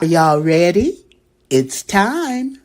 Are y'all ready? It's time.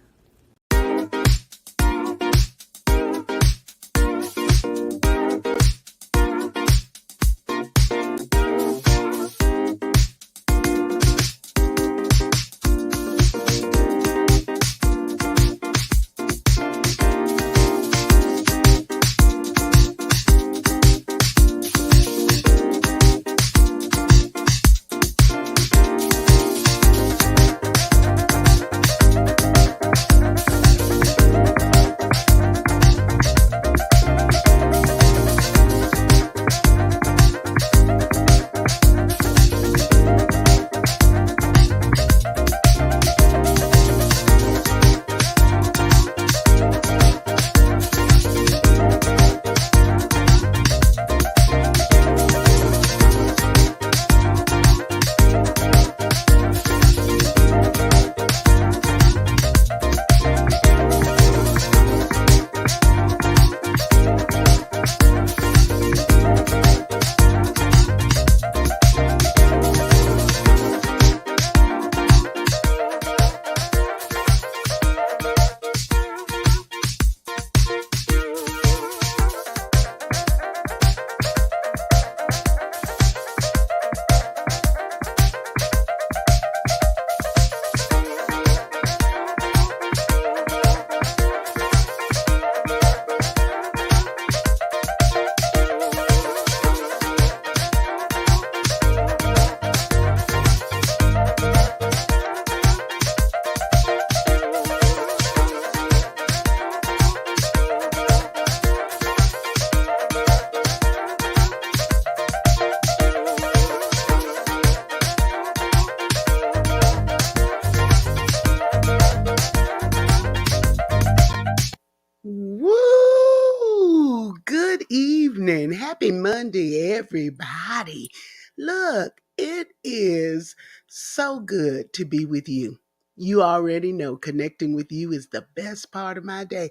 Woo! Good evening. Happy Monday, everybody. Look, it is so good to be with you. You already know connecting with you is the best part of my day.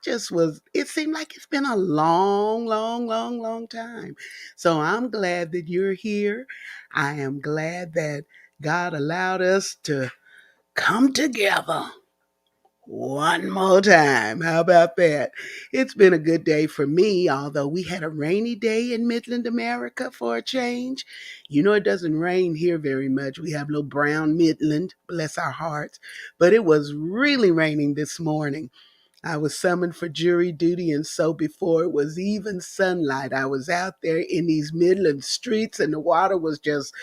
It seemed like it's been a long time. So I'm glad that you're here. I am glad that God allowed us to come together one more time. How about that? It's been a good day for me, although we had a rainy day in Midland, America for a change. You know, it doesn't rain here very much. We have little brown Midland, bless our hearts. But it was really raining this morning. I was summoned for jury duty, and so before it was even sunlight, I was out there in these Midland streets, and the water was just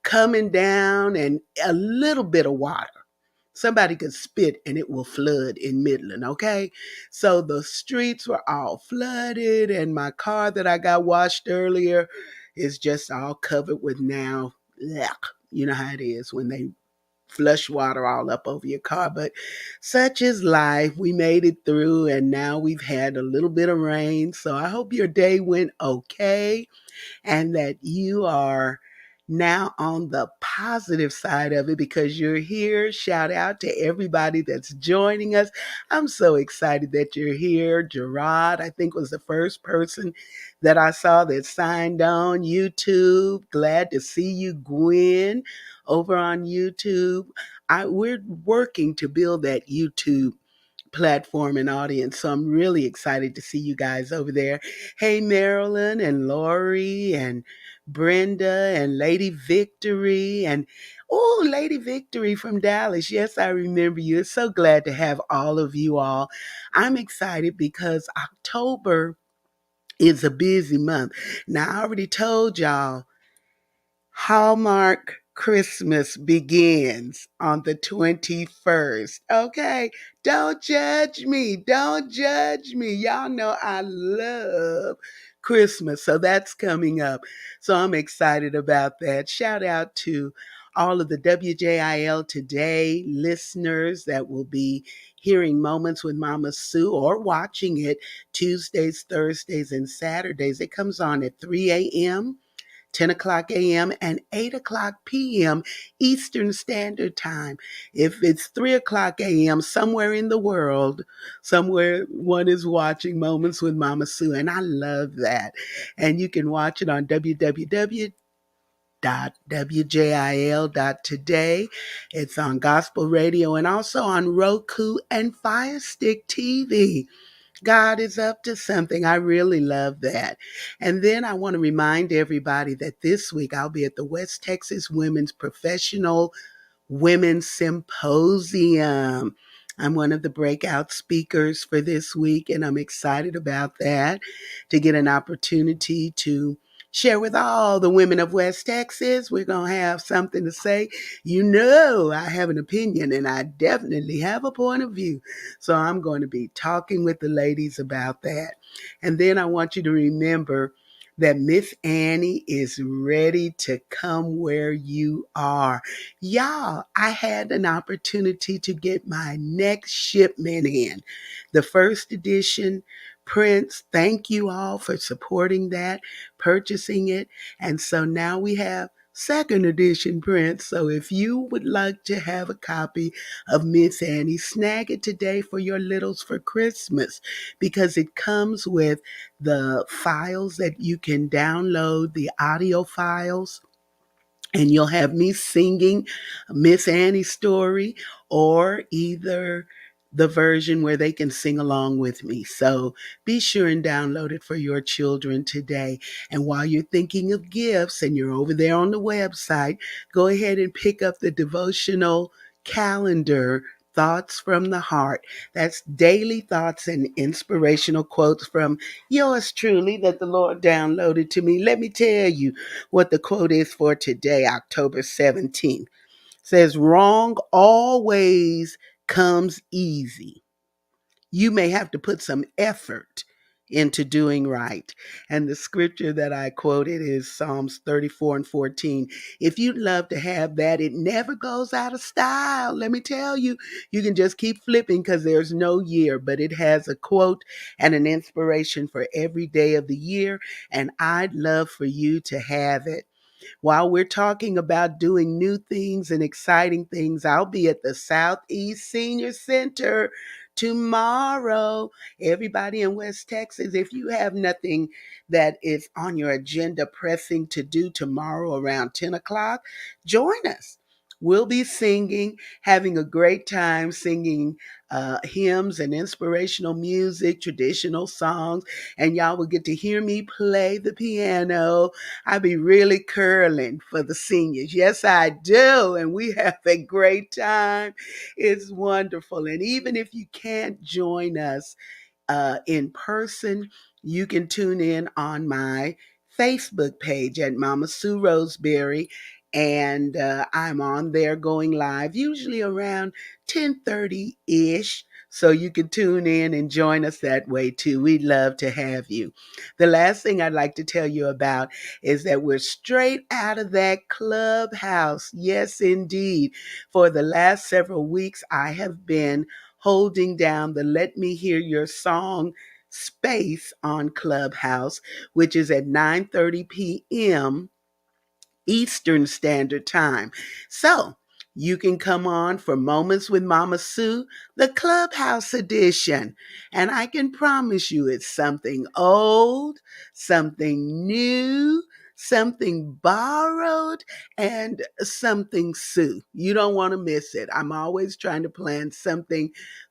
coming down, and a little bit of water. Somebody could spit and it will flood in Midland, okay? So the streets were all flooded, and my car that I got washed earlier is just all covered with now. Yuck. You know how it is when they flush water all up over your car. But such is life. We made it through, and now we've had a little bit of rain. So I hope your day went okay and that you are now on the positive side of it because you're here. Shout out to everybody that's joining us. I'm so excited that you're here. Gerard, I think, was the first person that I saw that signed on YouTube. Glad to see you, Gwen, over on YouTube. We're working to build that YouTube platform and audience. So I'm really excited to see you guys over there. Hey, Marilyn and Lori and Brenda and Lady Victory and Lady Victory from Dallas. Yes, I remember you. It's so glad to have all of you all. I'm excited because October is a busy month. Now, I already told y'all Hallmark Christmas begins on the 21st. Okay, don't judge me. Don't judge me. Y'all know I love Christmas. So that's coming up. So I'm excited about that. Shout out to all of the WJIL Today listeners that will be hearing Moments with Mama Sue or watching it Tuesdays, Thursdays, and Saturdays. It comes on at 3 a.m. 10 o'clock a.m. and 8 o'clock p.m. Eastern Standard Time. If it's 3 o'clock a.m. somewhere in the world, somewhere one is watching Moments with Mama Sue, and I love that. And you can watch it on www Today. It's on gospel radio and also on Roku and Fire Stick TV. God is up to something. I really love that. And then I want to remind everybody that this week I'll be at the West Texas Women's Professional Women's Symposium. I'm one of the breakout speakers for this week, and I'm excited about that to get an opportunity to share with all the women of West Texas. We're going to have something to say. You know, I have an opinion, and I definitely have a point of view. So I'm going to be talking with the ladies about that. And then I want you to remember that Miss Annie is ready to come where you are. Y'all, I had an opportunity to get my next shipment in. The first edition prints. Thank you all for supporting that, purchasing it. And so now we have second edition prints. So if you would like to have a copy of Miss Annie, snag it today for your littles for Christmas because it comes with the files that you can download, the audio files, and you'll have me singing Miss Annie's story or either the version where they can sing along with me. So be sure and download it for your children today. And while you're thinking of gifts and you're over there on the website, go ahead and pick up the devotional calendar. Thoughts from the Heart. That's daily thoughts and inspirational quotes from yours truly that the Lord downloaded to me. Let me tell you what the quote is for today, October 17th. Says, wrong always comes easy. You may have to put some effort into doing right. And the scripture that I quoted is Psalms 34:14. If you'd love to have that, it never goes out of style. Let me tell you, you can just keep flipping because there's no year, but it has a quote and an inspiration for every day of the year. And I'd love for you to have it. While we're talking about doing new things and exciting things, I'll be at the Southeast Senior Center tomorrow. Everybody in West Texas, if you have nothing that is on your agenda pressing to do tomorrow around 10 o'clock, join us. We'll be singing, having a great time singing hymns and inspirational music, traditional songs, and y'all will get to hear me play the piano. I be really curling for the seniors. Yes, I do. And we have a great time. It's wonderful. And even if you can't join us in person, you can tune in on my Facebook page at Mama Sue Roseberry. And I'm on there going live, usually around 10:30-ish. So you can tune in and join us that way too. We'd love to have you. The last thing I'd like to tell you about is that we're straight out of that clubhouse. Yes, indeed. For the last several weeks, I have been holding down the Let Me Hear Your Song space on Clubhouse, which is at 9:30 p.m. Eastern Standard Time. So you can come on for Moments with Mama Sue, the Clubhouse edition. And I can promise you it's something old, something new, something borrowed, and something Sue. You don't want to miss it. I'm always trying to plan something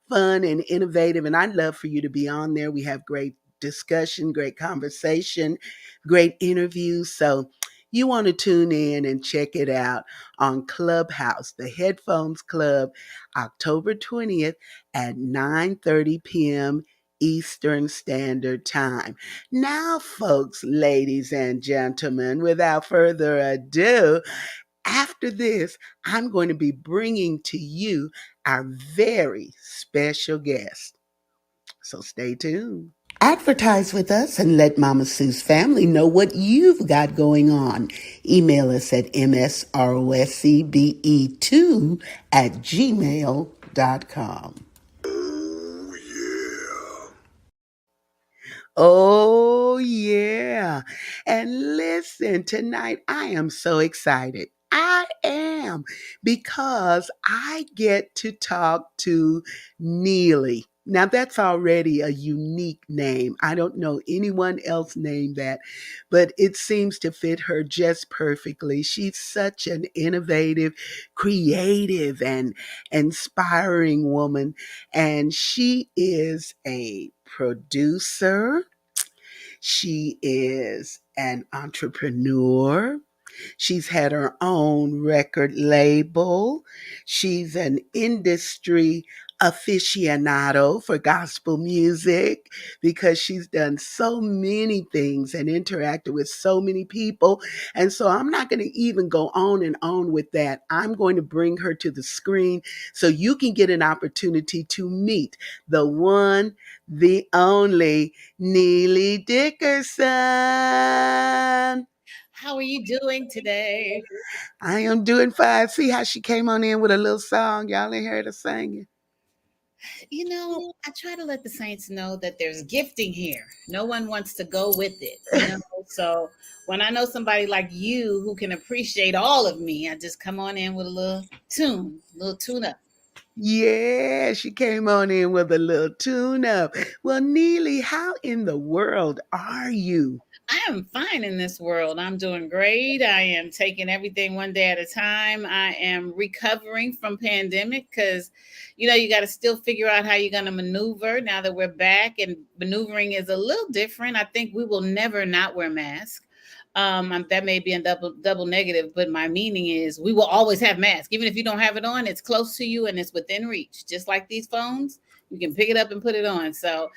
fun and innovative, and I'd love for you to be on there. We have great discussion, great conversation, great interviews. So you want to tune in and check it out on Clubhouse, the Headphones Club, October 20th at 9:30 p.m. Eastern Standard Time. Now, folks, ladies and gentlemen, without further ado, after this, I'm going to be bringing to you our very special guest. So stay tuned. Advertise with us and let Mama Sue's family know what you've got going on. Email us at msroscbe2 at gmail.com. Oh, yeah. Oh, yeah. And listen, tonight I am so excited. I am because I get to talk to Neily. Now that's already a unique name. I don't know anyone else named that, but it seems to fit her just perfectly. She's such an innovative, creative, and inspiring woman. And she is a producer. She is an entrepreneur. She's had her own record label. She's an industry aficionado for gospel music because she's done so many things and interacted with so many people. And so I'm not going to even go on and on with that. I'm going to bring her to the screen so you can get an opportunity to meet the one, the only Neily Dickerson. How are you doing today? I am doing fine. See how she came on in with a little song. Y'all ain't heard her singing. I try to let the saints know that there's gifting here. No one wants to go with it. So when I know somebody like you who can appreciate all of me, I just come on in with a little tune up. Yeah, she came on in with a little tune up. Well, Neely, how in the world are you? I am fine in this world. I'm doing great. I am taking everything one day at a time. I am recovering from pandemic because, you got to still figure out how you're going to maneuver now that we're back. And maneuvering is a little different. I think we will never not wear masks. That may be a double negative, but my meaning is we will always have masks. Even if you don't have it on, it's close to you and it's within reach. Just like these phones, you can pick it up and put it on. So,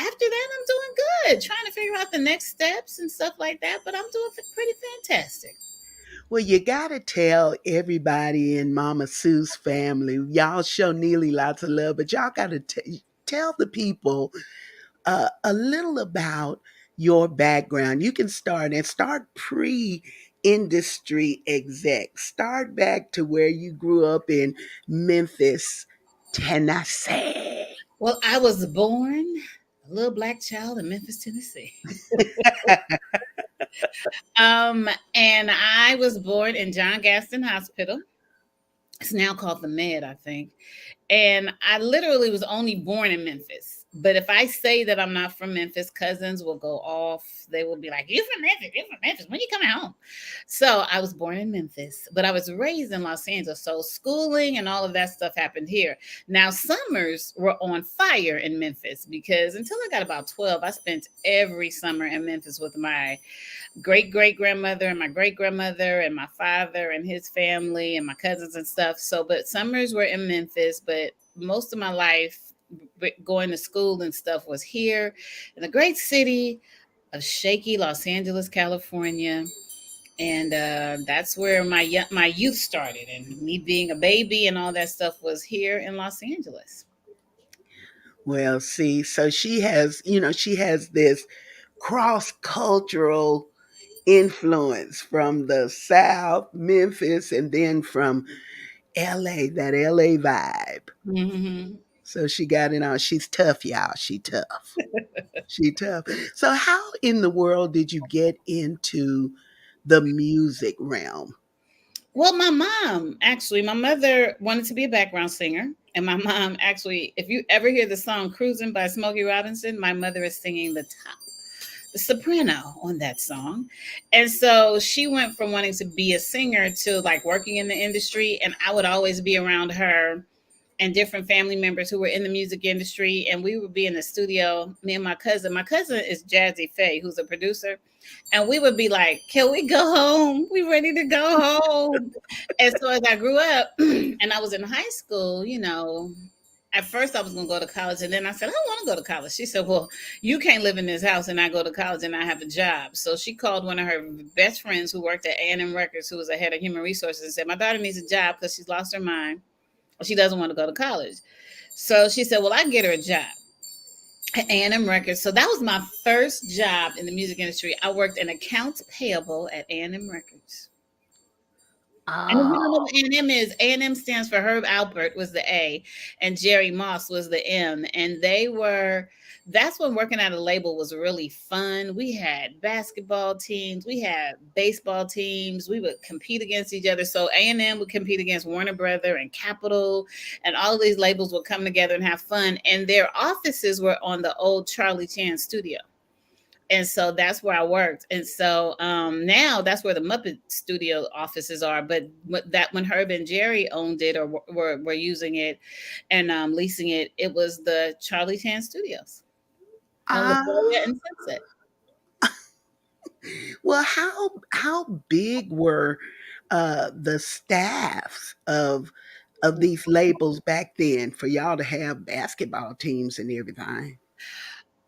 after that, I'm doing good, trying to figure out the next steps and stuff like that. But I'm doing pretty fantastic. Well, you got to tell everybody in Mama Sue's family. Y'all show Neely lots of love, but y'all got to tell the people a little about your background. You can start pre industry exec. Start back to where you grew up in Memphis, Tennessee. Well, I was born a little black child in Memphis, Tennessee. And I was born in John Gaston Hospital. It's now called the Med, I think. And I literally was only born in Memphis. But if I say that I'm not from Memphis, cousins will go off. They will be like, "You from Memphis? You from Memphis? When you coming home?" So I was born in Memphis, but I was raised in Los Angeles. So schooling and all of that stuff happened here. Now summers were on fire in Memphis because until I got about 12, I spent every summer in Memphis with my great grandmother and my great grandmother and my father and his family and my cousins and stuff. So, but summers were in Memphis, but most of my life going to school and stuff was here in the great city of shaky Los Angeles, California. And that's where my youth started, and me being a baby and all that stuff was here in Los Angeles. Well, see, so she has this cross cultural influence from the South, Memphis, and then from LA, that LA vibe. Hmm. So she got it on. She's tough, y'all. She tough. She tough. So how in the world did you get into the music realm? Well, my mother wanted to be a background singer. And my mom actually, if you ever hear the song Cruising by Smokey Robinson, my mother is singing the soprano on that song. And so she went from wanting to be a singer to like working in the industry. And I would always be around her and different family members who were in the music industry. And we would be in the studio, me and my cousin. My cousin is Jazzy Faye, who's a producer. And we would be like, "Can we go home? We ready to go home." And so as I grew up and I was in high school, at first I was going to go to college. And then I said, "I don't want to go to college." She said, "Well, you can't live in this house and I go to college and I have a job." So she called one of her best friends who worked at A&M Records, who was a head of human resources, and said, "My daughter needs a job because she's lost her mind. She doesn't want to go to college." So she said, "Well, I can get her a job at A&M Records." So that was my first job in the music industry. I worked in accounts payable at A&M Records. And if you don't know what Oh. A&M is, A&M stands for Herb Alpert was the A, and Jerry Moss was the M. And that's when working at a label was really fun. We had basketball teams, we had baseball teams, we would compete against each other. So A&M would compete against Warner Brother and Capitol, and all of these labels would come together and have fun. And their offices were on the old Charlie Chan studio, and so that's where I worked. And so now that's where the Muppet Studio offices are. But that when Herb and Jerry owned it or were using it and leasing it, it was the Charlie Chan Studios on La Jolla Ah. and Sunset. Well, how big were the staffs of these labels back then for y'all to have basketball teams and everything?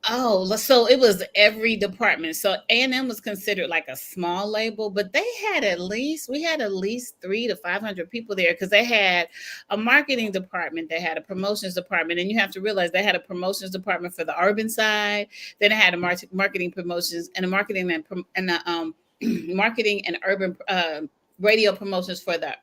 Oh, so it was every department. So A&M was considered like a small label, but we had at least 300 to 500 people there because they had a marketing department, they had a promotions department, and you have to realize they had a promotions department for the urban side, then they had a marketing promotions and a marketing and marketing and urban radio promotions for the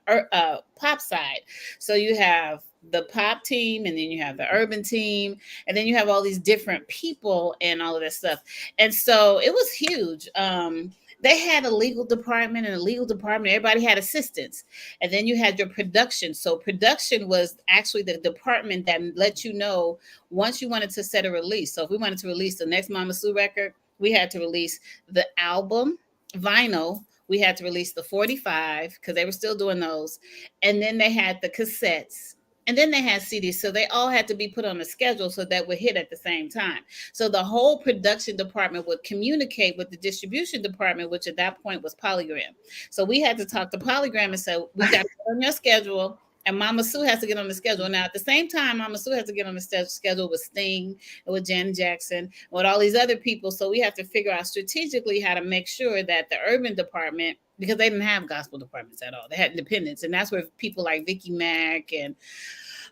pop side. So you have the pop team, and then you have the urban team, and then you have all these different people and all of this stuff. And so it was huge. They had a legal department, and a legal department, everybody had assistants. And then you had your production. So production was actually the department that let you know once you wanted to set a release. So if we wanted to release the next Mama Sue record, we had to release the album, vinyl. We had to release the 45 because they were still doing those. And then they had the cassettes, and then they had CDs. So they all had to be put on a schedule so that would hit at the same time. So the whole production department would communicate with the distribution department, which at that point was Polygram. So we had to talk to Polygram and say, we got to get on your schedule. And Mama Sue has to get on the schedule. Now, at the same time, Mama Sue has to get on the schedule with Sting and with Janet Jackson and with all these other people. So we have to figure out strategically how to make sure that the urban department, because they didn't have gospel departments at all, they had independents. And that's where people like Vicky Mack and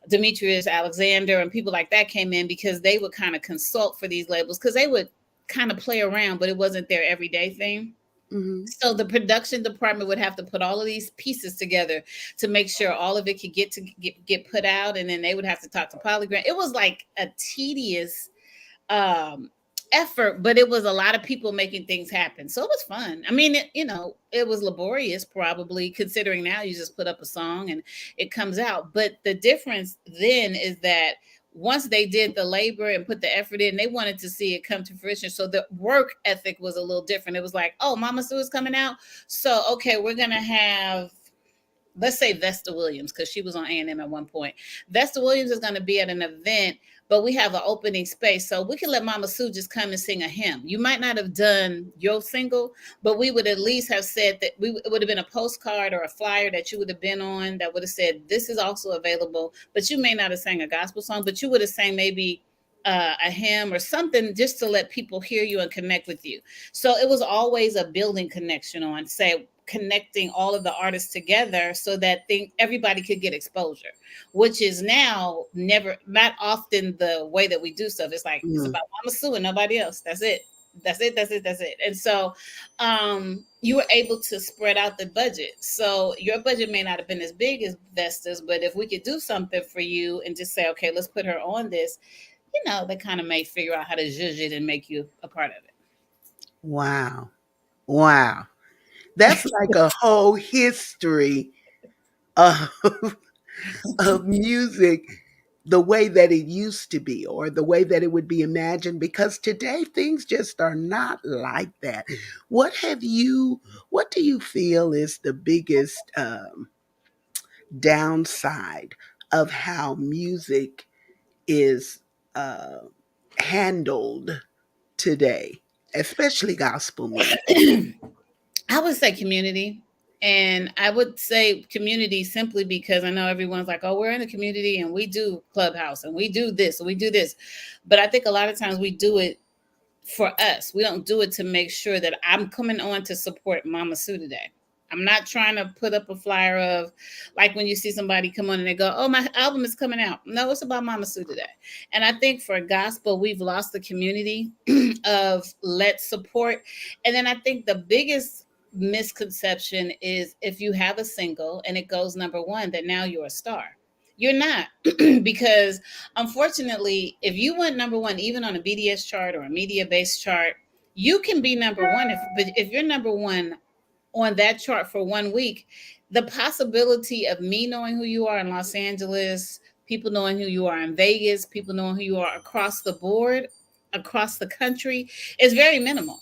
Demetrius Alexander and people like that came in, because they would kind of consult for these labels because they would kind of play around, but it wasn't their everyday thing. Hmm. So the production department would have to put all of these pieces together to make sure all of it could get put out, and then they would have to talk to Polygram. It was like a tedious um effort, but it was a lot of people making things happen. So it was fun. I mean, it was laborious probably, considering now you just put up a song and it comes out. But the difference then is that once they did the labor and put the effort in, they wanted to see it come to fruition. So the work ethic was a little different. It was like, oh, Mama Sue is coming out. So, okay, we're going to have, let's say Vesta Williams, because she was on A&M at one point. Vesta Williams is going to be at an event, but we have an opening space. So we can let Mama Sue just come and sing a hymn. You might not have done your single, but we would at least have said that it would have been a postcard or a flyer that you would have been on that would have said, this is also available. But you may not have sang a gospel song, but you would have sang maybe a hymn or something just to let people hear you and connect with you. So it was always a building connection on, say, connecting all of the artists together so that everybody could get exposure, which is now not often the way that we do stuff. It's like it's Mm. about Mama Sue and nobody else. That's it. That's it. That's it. That's it. And so you were able to spread out the budget. So your budget may not have been as big as Vesta's, but if we could do something for you and just say, okay, let's put her on this, they kind of may figure out how to zhuzh it and make you a part of it. Wow. Wow. That's like a whole history of, of music, the way that it used to be or the way that it would be imagined, because today things just are not like that. What do you feel is the biggest downside of how music is uh, handled today, especially gospel music? I would say community. And I would say community simply because I know everyone's like, oh, we're in a community and we do Clubhouse and we do this and we do this. But I think a lot of times we do it for us. We don't do it to make sure that I'm coming on to support Mama Sue today. I'm not trying to put up a flyer of like when you see somebody come on and they go, oh, my album is coming out. No, it's about Mama Sue today. And I think for gospel, we've lost the community of let's support. And then I think the biggest misconception is if you have a single and it goes number one, that now you're a star. You're not, because unfortunately, if you went number one, even on a BDS chart or a media based chart, you can be number one. But if you're number one on that chart for 1 week, the possibility of me knowing who you are in Los Angeles, people knowing who you are in Vegas, people knowing who you are across the board, across the country, is very minimal.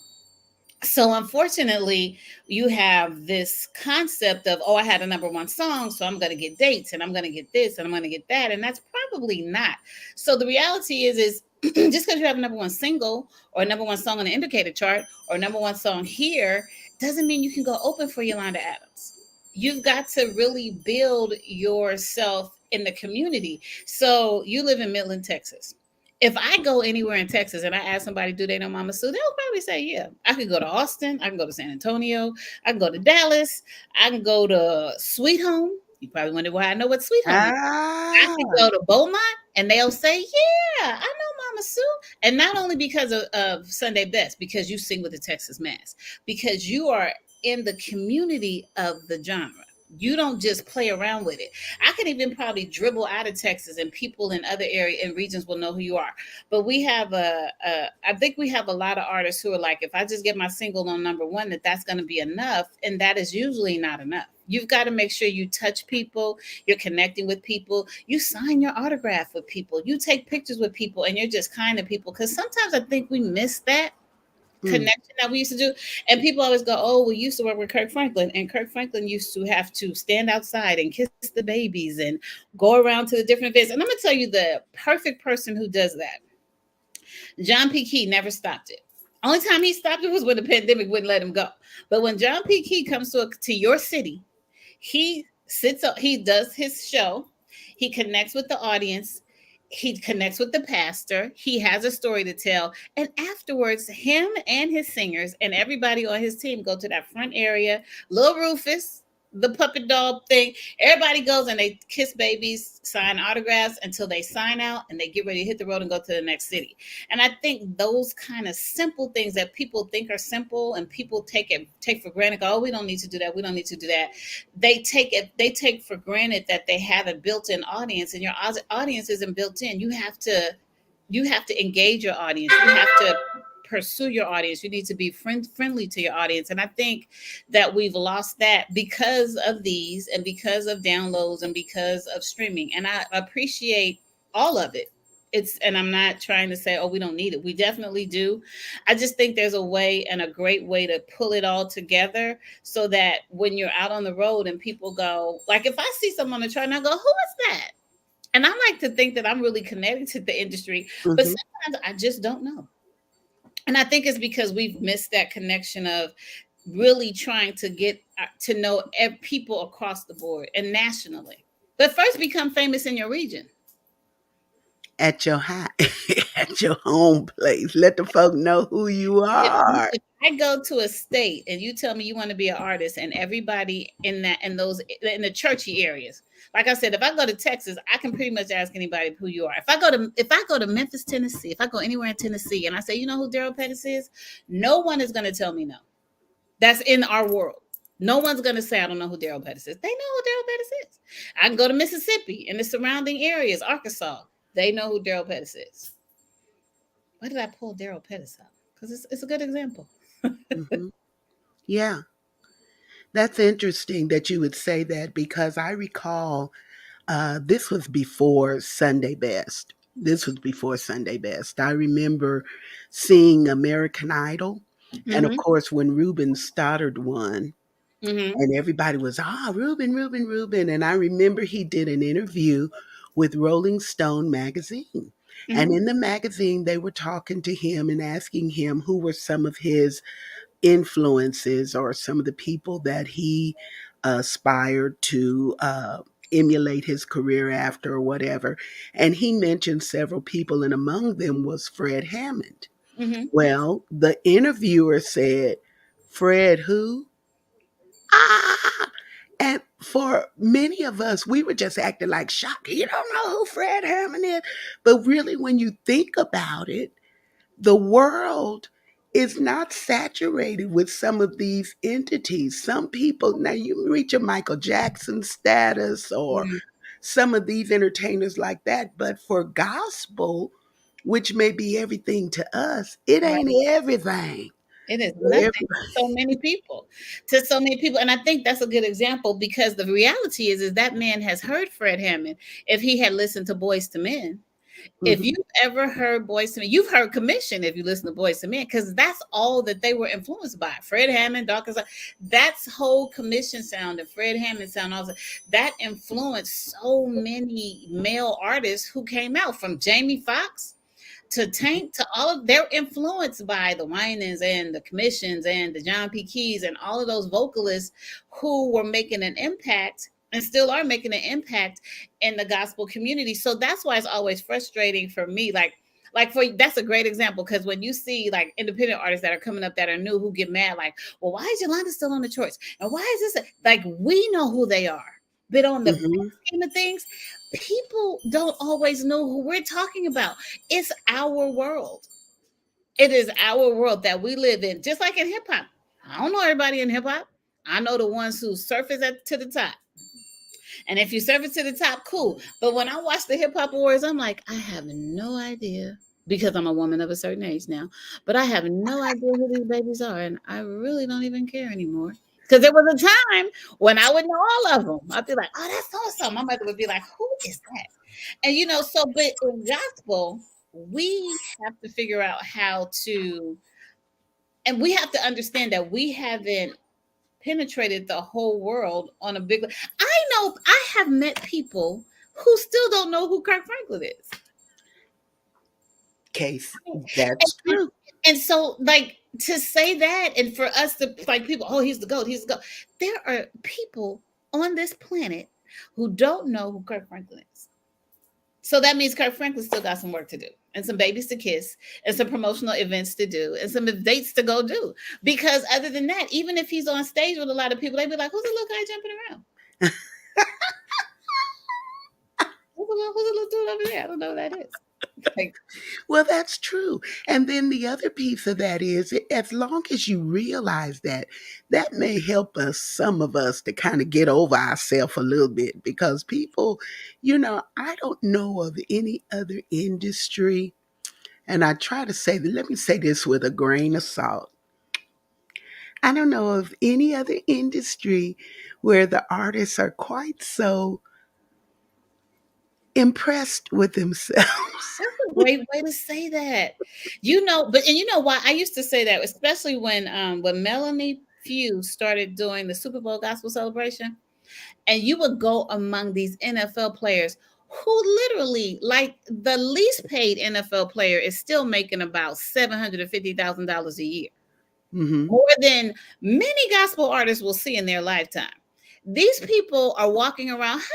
So unfortunately, you have this concept of, oh, I had a number one song, so I'm going to get dates and I'm going to get this and I'm going to get that, and that's probably not. So the reality is just because you have a number one single or a number one song on the indicator chart or number one song here doesn't mean you can go open for Yolanda Adams. You've got to really build yourself in the community. So you live in Midland, Texas. If I go anywhere in Texas and I ask somebody, do they know Mama Sue? They'll probably say, yeah. I could go to Austin. I can go to San Antonio. I can go to Dallas. I can go to Sweet Home. You probably wonder why I know what Sweet Home is. I Ah. can go to Beaumont and they'll say, yeah, I know Mama Sue. And not only because of Sunday Best, because you sing with the Texas Mass, because you are in the community of the genre. You don't just play around with it. I could even probably dribble out of Texas and people in other areas and regions will know who you are. But we have I think we have a lot of artists who are like, if I just get my single on number one, that's going to be enough. And that is usually not enough. You've got to make sure you touch people, you're connecting with people, you sign your autograph with people, you take pictures with people, and you're just kind to people. Because sometimes I think we miss that Mm. connection that we used to do. And people always go, oh, we used to work with Kirk Franklin. And Kirk Franklin used to have to stand outside and kiss the babies and go around to the different events. And I'm going to tell you the perfect person who does that. John P. Key never stopped it. Only time he stopped it was when the pandemic wouldn't let him go. But when John P. Key comes to your city, he sits up, he does his show, he connects with the audience, he connects with the pastor, he has a story to tell, and afterwards him and his singers and everybody on his team go to that front area. Little Rufus, the puppet dog thing, everybody goes and they kiss babies, sign autographs until they sign out and they get ready to hit the road and go to the next city. And I think those kind of simple things that people think are simple and people take for granted, oh, we don't need to do that, we don't need to do that, they take for granted that they have a built-in audience, and your audience isn't built in. You have to engage your audience, you have to pursue your audience, you need to be friendly to your audience. And I think that we've lost that because of these and because of downloads and because of streaming, and I appreciate all of it. And I'm not trying to say, oh, we don't need it, we definitely do. I just think there's a way, and a great way, to pull it all together so that when you're out on the road and people go, like if I see someone on the chart and I go, who is that? And I like to think that I'm really connected to the industry, but Mhm. sometimes I just don't know. And I think it's because we've missed that connection of really trying to get to know people across the board and nationally. But first, become famous in your region. At your high, at your home place. Let the folk know who you are. If I go to a state and you tell me you want to be an artist, and everybody in the churchy areas, like I said, if I go to Texas, I can pretty much ask anybody who you are. If I go to Memphis, Tennessee, if I go anywhere in Tennessee and I say, you know who Daryl Pettis is, no one is going to tell me no. That's in our world. No one's going to say, I don't know who Daryl Pettis is. They know who Daryl Pettis is. I can go to Mississippi and the surrounding areas, Arkansas. They know who Daryl Pettis is. Why did I pull Daryl Pettis out? Because it's a good example. Mhm. Yeah, that's interesting that you would say that because I recall this was before Sunday Best. This was before Sunday Best. I remember seeing American Idol. And of Mm-hmm. course, when Ruben Stoddard won, Mm-hmm. and everybody was, Ruben, Ruben, Ruben. And I remember he did an interview with Rolling Stone magazine. And Mm-hmm. in the magazine, they were talking to him and asking him who were some of his influences or some of the people that he aspired to emulate his career after or whatever. And he mentioned several people, and among them was Fred Hammond. Mm-hmm. Well, the interviewer said, Fred who? Ah! And for many of us, we were just acting like shocked. You don't know who Fred Hammond is. But really, when you think about it, the world is not saturated with some of these entities. Some people, now you reach a Michael Jackson status or Mm, some of these entertainers like that, but for gospel, which may be everything to us, it right. ain't everything. It is For nothing everybody. to so many people. To so many people. And I think that's a good example because the reality is that man has heard Fred Hammond if he had listened to Boys to Men. If Mhm, you've ever heard Boys to Men, you've heard Commission if you listen to Boys to Men, because that's all that they were influenced by. Fred Hammond, Dawkins, that's whole Commission sound and Fred Hammond sound, also that influenced so many male artists who came out from Jamie Foxx to Tank to all of they're influenced by the Winans and the Commissions and the John P. Keys and all of those vocalists who were making an impact and still are making an impact in the gospel community. So that's why it's always frustrating for me. Like for that's a great example because when you see like independent artists that are coming up that are new who get mad, like, well, why is Yolanda still on the charts? And why is this like we know who they are? But on the big mhm. scheme of things, people don't always know who we're talking about. It's our world. It is our world that we live in, just like in hip hop. I don't know everybody in hip hop. I know the ones who surface to the top. And if you surface to the top, cool. But when I watch the hip hop awards, I'm like, I have no idea because I'm a woman of a certain age now. But I have no idea who these babies are, and I really don't even care anymore. Because there was a time when I would know all of them. I'd be like, oh, that's so so. My mother would be like, who is that? And so but in gospel, we have to figure out how to, and we have to understand that we haven't penetrated the whole world on a big. I know I have met people who still don't know who Kirk Franklin is. Case, And, that's and, true. and so, like, to say that, and for us to like people, oh, he's the goat, he's the goat. There are people on this planet who don't know who Kirk Franklin is. So that means Kirk Franklin still got some work to do and some babies to kiss and some promotional events to do and some dates to go do. Because other than that, even if he's on stage with a lot of people, they'd be like, who's the little guy jumping around? Who's the little dude over there? I don't know who that is. Like, Well, that's true. And then the other piece of that is as long as you realize that, that may help us, some of us, to kind of get over ourselves a little bit because people, I don't know of any other industry. And I try to say, let me say this with a grain of salt. I don't know of any other industry where the artists are quite so impressed with themselves. that's a great way to say that. But and you know why I used to say that, especially when Melanie Few started doing the Super Bowl gospel celebration, and you would go among these NFL players who literally, like the least paid NFL player, is still making about $750,000 a year, Hmm. more than many gospel artists will see in their lifetime. These people are walking around, hi,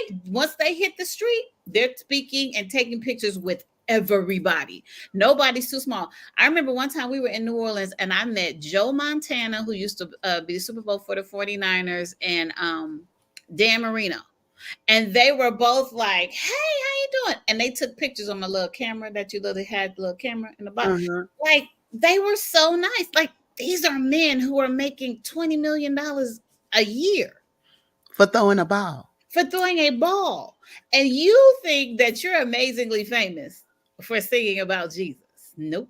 hi. Once they hit the street, they're speaking and taking pictures with everybody. Nobody's too small. I remember one time we were in New Orleans and I met Joe Montana, who used to be the Super Bowl for the 49ers, and Dan Marino. And they were both like, hey, how you doing? And they took pictures on my little camera that you literally had, the little camera in the box. Uh-huh. Like, they were so nice. Like, these are men who are making $20 million a year For throwing a ball. for throwing a ball. And you think that you're amazingly famous for singing about Jesus. Nope.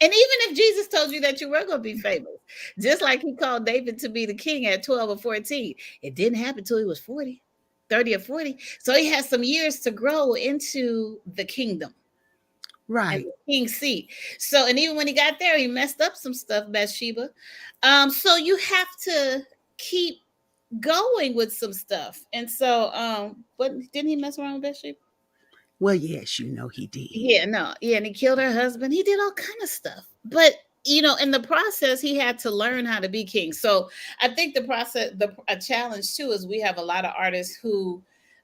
And even if Jesus told you that you were going to be famous, just like he called David to be the king at 12 or 14, it didn't happen until he was 40, 30 or 40. So he has some years to grow into the kingdom and Right. the king's seat. So, and even when he got there, he messed up some stuff, Bathsheba. So you have to keep going with some stuff. And so, but didn't he mess around with Bathsheba? Well, yes, he did. Yeah, no, yeah, and he killed her husband. He did all kind of stuff, but in the process, he had to learn how to be king. So I think the process, a challenge too, is we have a lot of artists who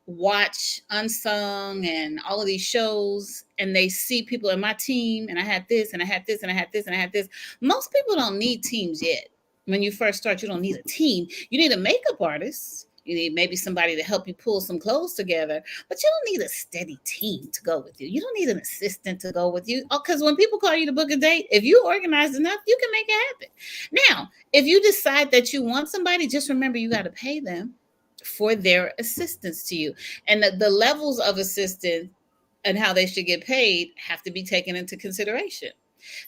watch Unsung and all of these shows, and they see people in my team, and I had this, and I had this, and I had this, and I had this. Most people don't need teams yet. When you first start, you don't need a team. You need a makeup artist. You need maybe somebody to help you pull some clothes together, but you don't need a steady team to go with you. You don't need an assistant to go with you. Oh, because when people call you to book a date, if you organize enough, you can make it happen. Now, if you decide that you want somebody, just remember you got to pay them for their assistance to you. And the levels of assistance and how they should get paid have to be taken into consideration.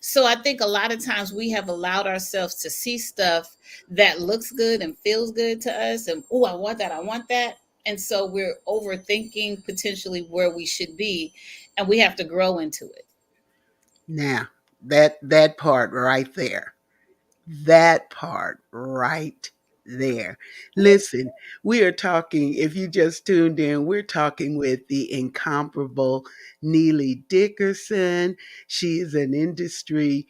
So I think a lot of times we have allowed ourselves to see stuff that looks good and feels good to us, and oh, I want that, I want that. And so we're overthinking potentially where we should be, and we have to grow into it. Now, that part right there. That part right there. Listen, we are talking, if you just tuned in, we're talking with the incomparable Neily Dickerson. She is an industry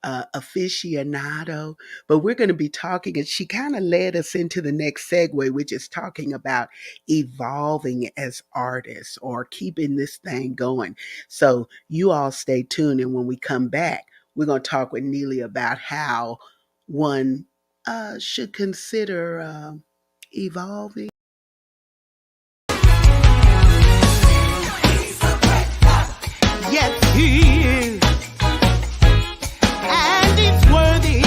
aficionado, but we're going to be talking, and she kind of led us into the next segue, which is talking about evolving as artists or keeping this thing going. So you all stay tuned, and when we come back, we're going to talk with Neely about how one should consider evolving. Yes, he is, and it's worthy.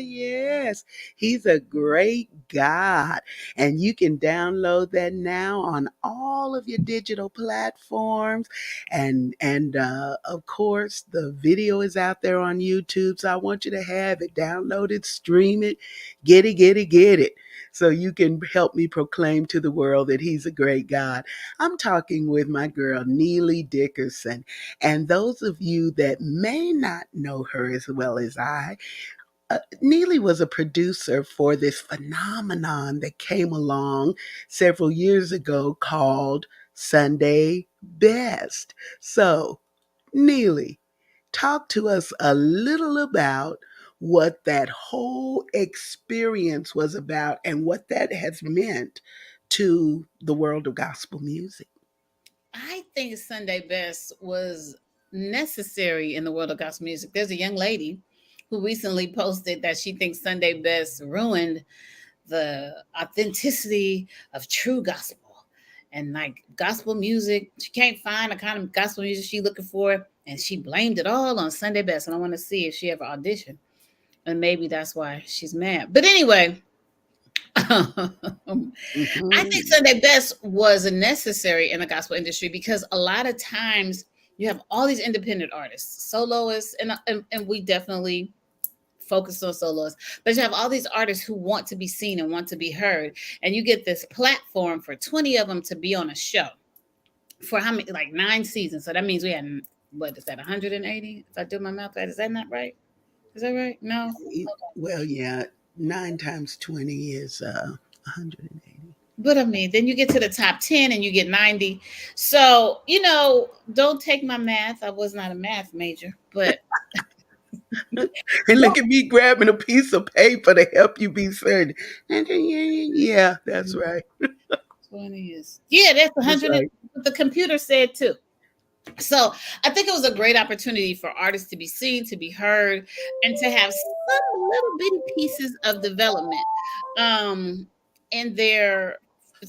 Yes, he's a great God. And you can download that now on all of your digital platforms. And of course, the video is out there on YouTube. So I want you to have it, download it, stream it, get it. So you can help me proclaim to the world that he's a great God. I'm talking with my girl, Neily Dickerson. And those of you that may not know her as well as I, Neely was a producer for this phenomenon that came along several years ago called Sunday Best. So, Neely, talk to us a little about what that whole experience was about and what that has meant to the world of gospel music. I think Sunday Best was necessary in the world of gospel music. There's a young lady who recently posted that she thinks Sunday Best ruined the authenticity of true gospel. And like gospel music, she can't find the kind of gospel music she's looking for, and she blamed it all on Sunday Best. And I want to see if she ever auditioned, and maybe that's why she's mad. But anyway, I think Mhm. Sunday Best was necessary in the gospel industry because a lot of times you have all these independent artists, soloists, and we definitely focus on soloists, but you have all these artists who want to be seen and want to be heard, and you get this platform for 20 of them to be on a show for how many, like 9 seasons. So that means we had, what is that, 180? If I do my math right, is that not right? Is that right? No. Well, yeah, 9 times 20 is 180. But I mean, then you get to the top 10 and you get 90. So, don't take my math. I was not a math major, but And look at me grabbing a piece of paper to help you be certain. Yeah, that's right. 20 is, yeah, that's That's 100. right. What the computer said too. So I think it was a great opportunity for artists to be seen, to be heard, and to have some little bitty pieces of development um, in their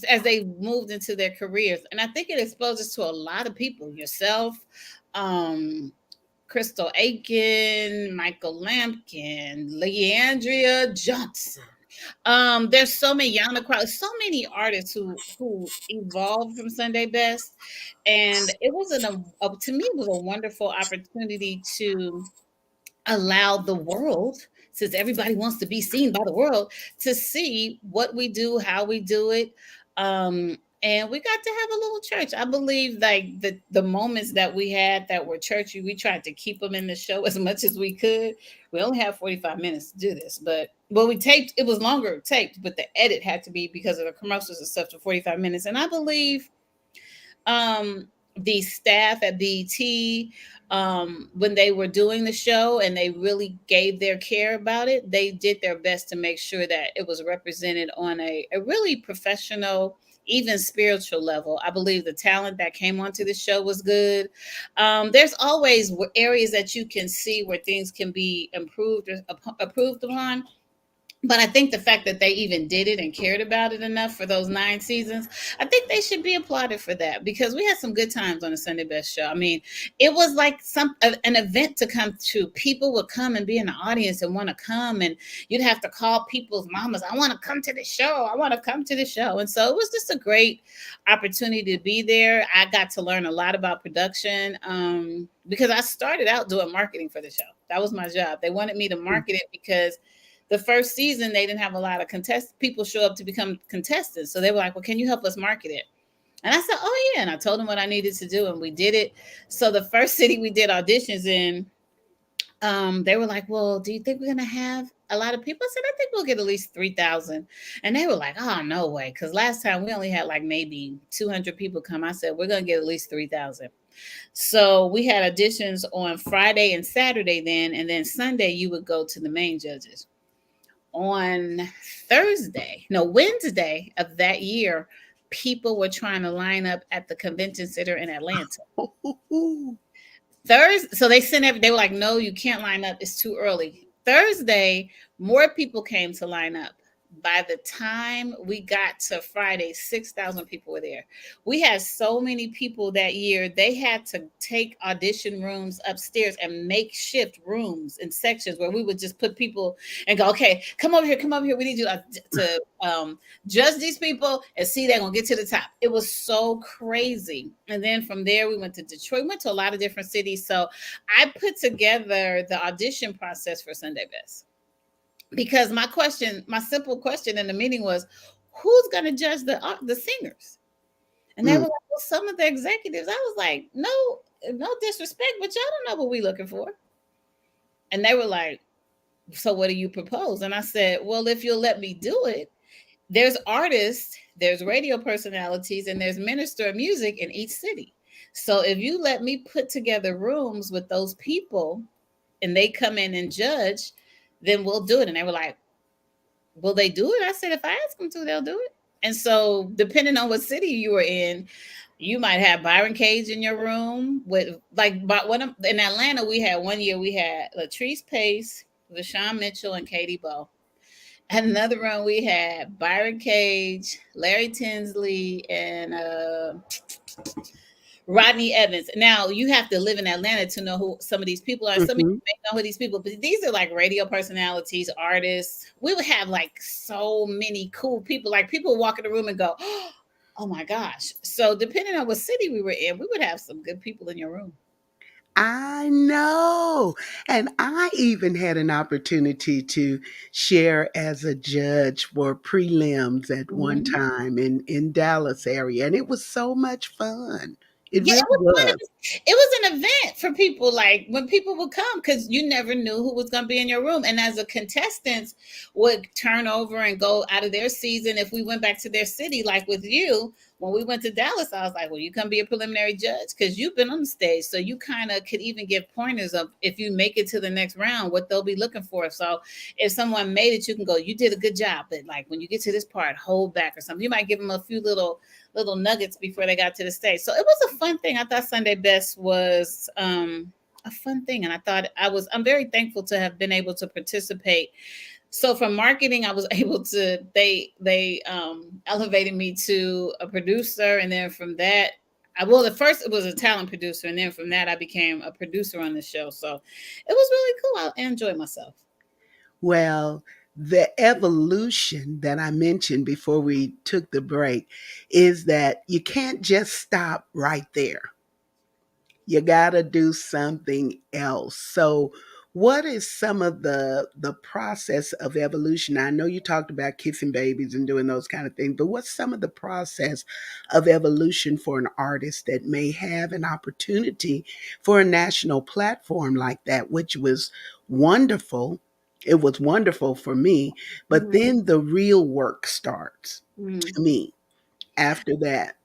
as they moved into their careers. And I think it exposes to a lot of people, yourself, um, Crystal Aiken, Michael Lampkin, Leandria Johnson. There's so many Yana Crowd, so many artists who evolved from Sunday Best, and it was to me it was a wonderful opportunity to allow the world, since everybody wants to be seen by the world, to see what we do, how we do it. And we got to have a little church. I believe like the moments that we had that were churchy, we tried to keep them in the show as much as we could. We only have 45 minutes to do this, but well, we taped, it was longer taped, but the edit had to be because of the commercials and stuff to 45 minutes. And I believe the staff at BET when they were doing the show and they really gave their care about it, they did their best to make sure that it was represented on a really professional, even spiritual level. I believe the talent that came onto the show was good. There's always areas that you can see where things can be improved or approved upon, but I think the fact that they even did it and cared about it enough for those 9 seasons, I think they should be applauded for that, because we had some good times on the Sunday Best show. I mean, it was like an event to come to. People would come and be in the audience and want to come, and you'd have to call people's mamas. I want to come to the show. I want to come to the show. And so it was just a great opportunity to be there. I got to learn a lot about production, because I started out doing marketing for the show. That was my job. They wanted me to market it because the first season they didn't have a lot of people show up to become contestants. So they were like, well, can you help us market it? And I said, oh yeah. And I told them what I needed to do, and we did it. So the first city we did auditions in, they were like, well, do you think we're gonna have a lot of people? I said, I think we'll get at least 3,000. And they were like, oh, no way, because last time we only had like maybe 200 people come. I said, we're gonna get at least 3,000. So we had auditions on Friday and Saturday then, and then Sunday you would go to the main judges. On Wednesday of that year, people were trying to line up at the convention center in Atlanta. Thursday, so they were like, no, you can't line up. It's too early. Thursday, more people came to line up. By the time we got to Friday, 6,000 people were there. We had so many people that year, they had to take audition rooms upstairs and makeshift rooms and sections where we would just put people and go, okay, come over here, come over here. We need you to judge these people and see they're going to get to the top. It was so crazy. And then from there, we went to Detroit, went to a lot of different cities. So I put together the audition process for Sunday Best, because my simple question in the meeting was, who's going to judge the singers? And they were like, well, some of the executives. I was like, no disrespect, but y'all don't know what we looking for. And they were like, so what do you propose? And I said, well, if you'll let me do it, there's artists, there's radio personalities, and there's minister of music in each city. So if you let me put together rooms with those people and they come in and judge, then we'll do it. And they were like, will they do it? I said, if I ask them to, they'll do it. And so depending on what city you were in, you might have Byron Cage in your room with in Atlanta, we had one year, we had Latrice Pace, LaShawn Mitchell, and Katie Bowe. And another room we had Byron Cage, Larry Tinsley, and Rodney Evans. Now you have to live in Atlanta to know who some of these people are. Some of you may know who these people, but these are like radio personalities, artists. We would have like so many cool people. Like people walk in the room and go, oh my gosh. So depending on what city we were in, we would have some good people in your room. I know. And I even had an opportunity to share as a judge for prelims at one time in Dallas area. And it was so much fun. It Yeah, really it was fun. was. It was an event for people. Like when people would come, because you never knew who was going to be in your room. And as a contestants would turn over and go out of their season, if we went back to their city, like with you, when we went to Dallas, I was like, well, you can be a preliminary judge because you've been on the stage. So you kind of could even give pointers of if you make it to the next round, what they'll be looking for. So if someone made it, you can go, you did a good job. But like when you get to this part, hold back or something. You might give them a few little nuggets before they got to the stage. So it was a fun thing. I thought Sunday Best was a fun thing. And I'm very thankful to have been able to participate. So from marketing, I was able to, they elevated me to a producer. And then from that, at first it was a talent producer. And then from that, I became a producer on the show. So it was really cool. I enjoyed myself. Well, the evolution that I mentioned before we took the break is that you can't just stop right there. You got to do something else. So, what is some of the process of evolution? I know you talked about kissing babies and doing those kind of things, but what's some of the process of evolution for an artist that may have an opportunity for a national platform like that, which was wonderful. It was wonderful for me, but then the real work starts to me after that.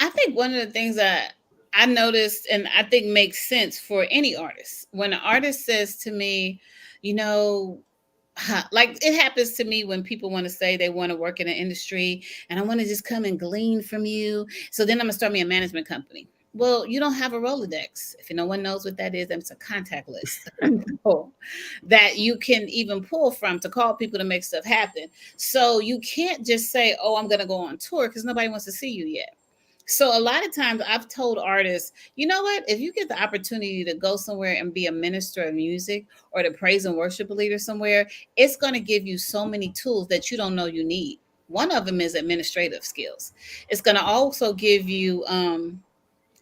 I think one of the things that I noticed, and I think makes sense for any artist. When an artist says to me, you know, like it happens to me when people want to say they want to work in an industry and I want to just come and glean from you. So then I'm going to start me a management company. Well, you don't have a Rolodex. If no one knows what that is, that's a contact list that you can even pull from to call people to make stuff happen. So you can't just say, oh, I'm going to go on tour because nobody wants to see you yet. So a lot of times I've told artists, you know what, if you get the opportunity to go somewhere and be a minister of music or the praise and worship leader somewhere, it's going to give you so many tools that you don't know you need. One of them is administrative skills. It's going to also give you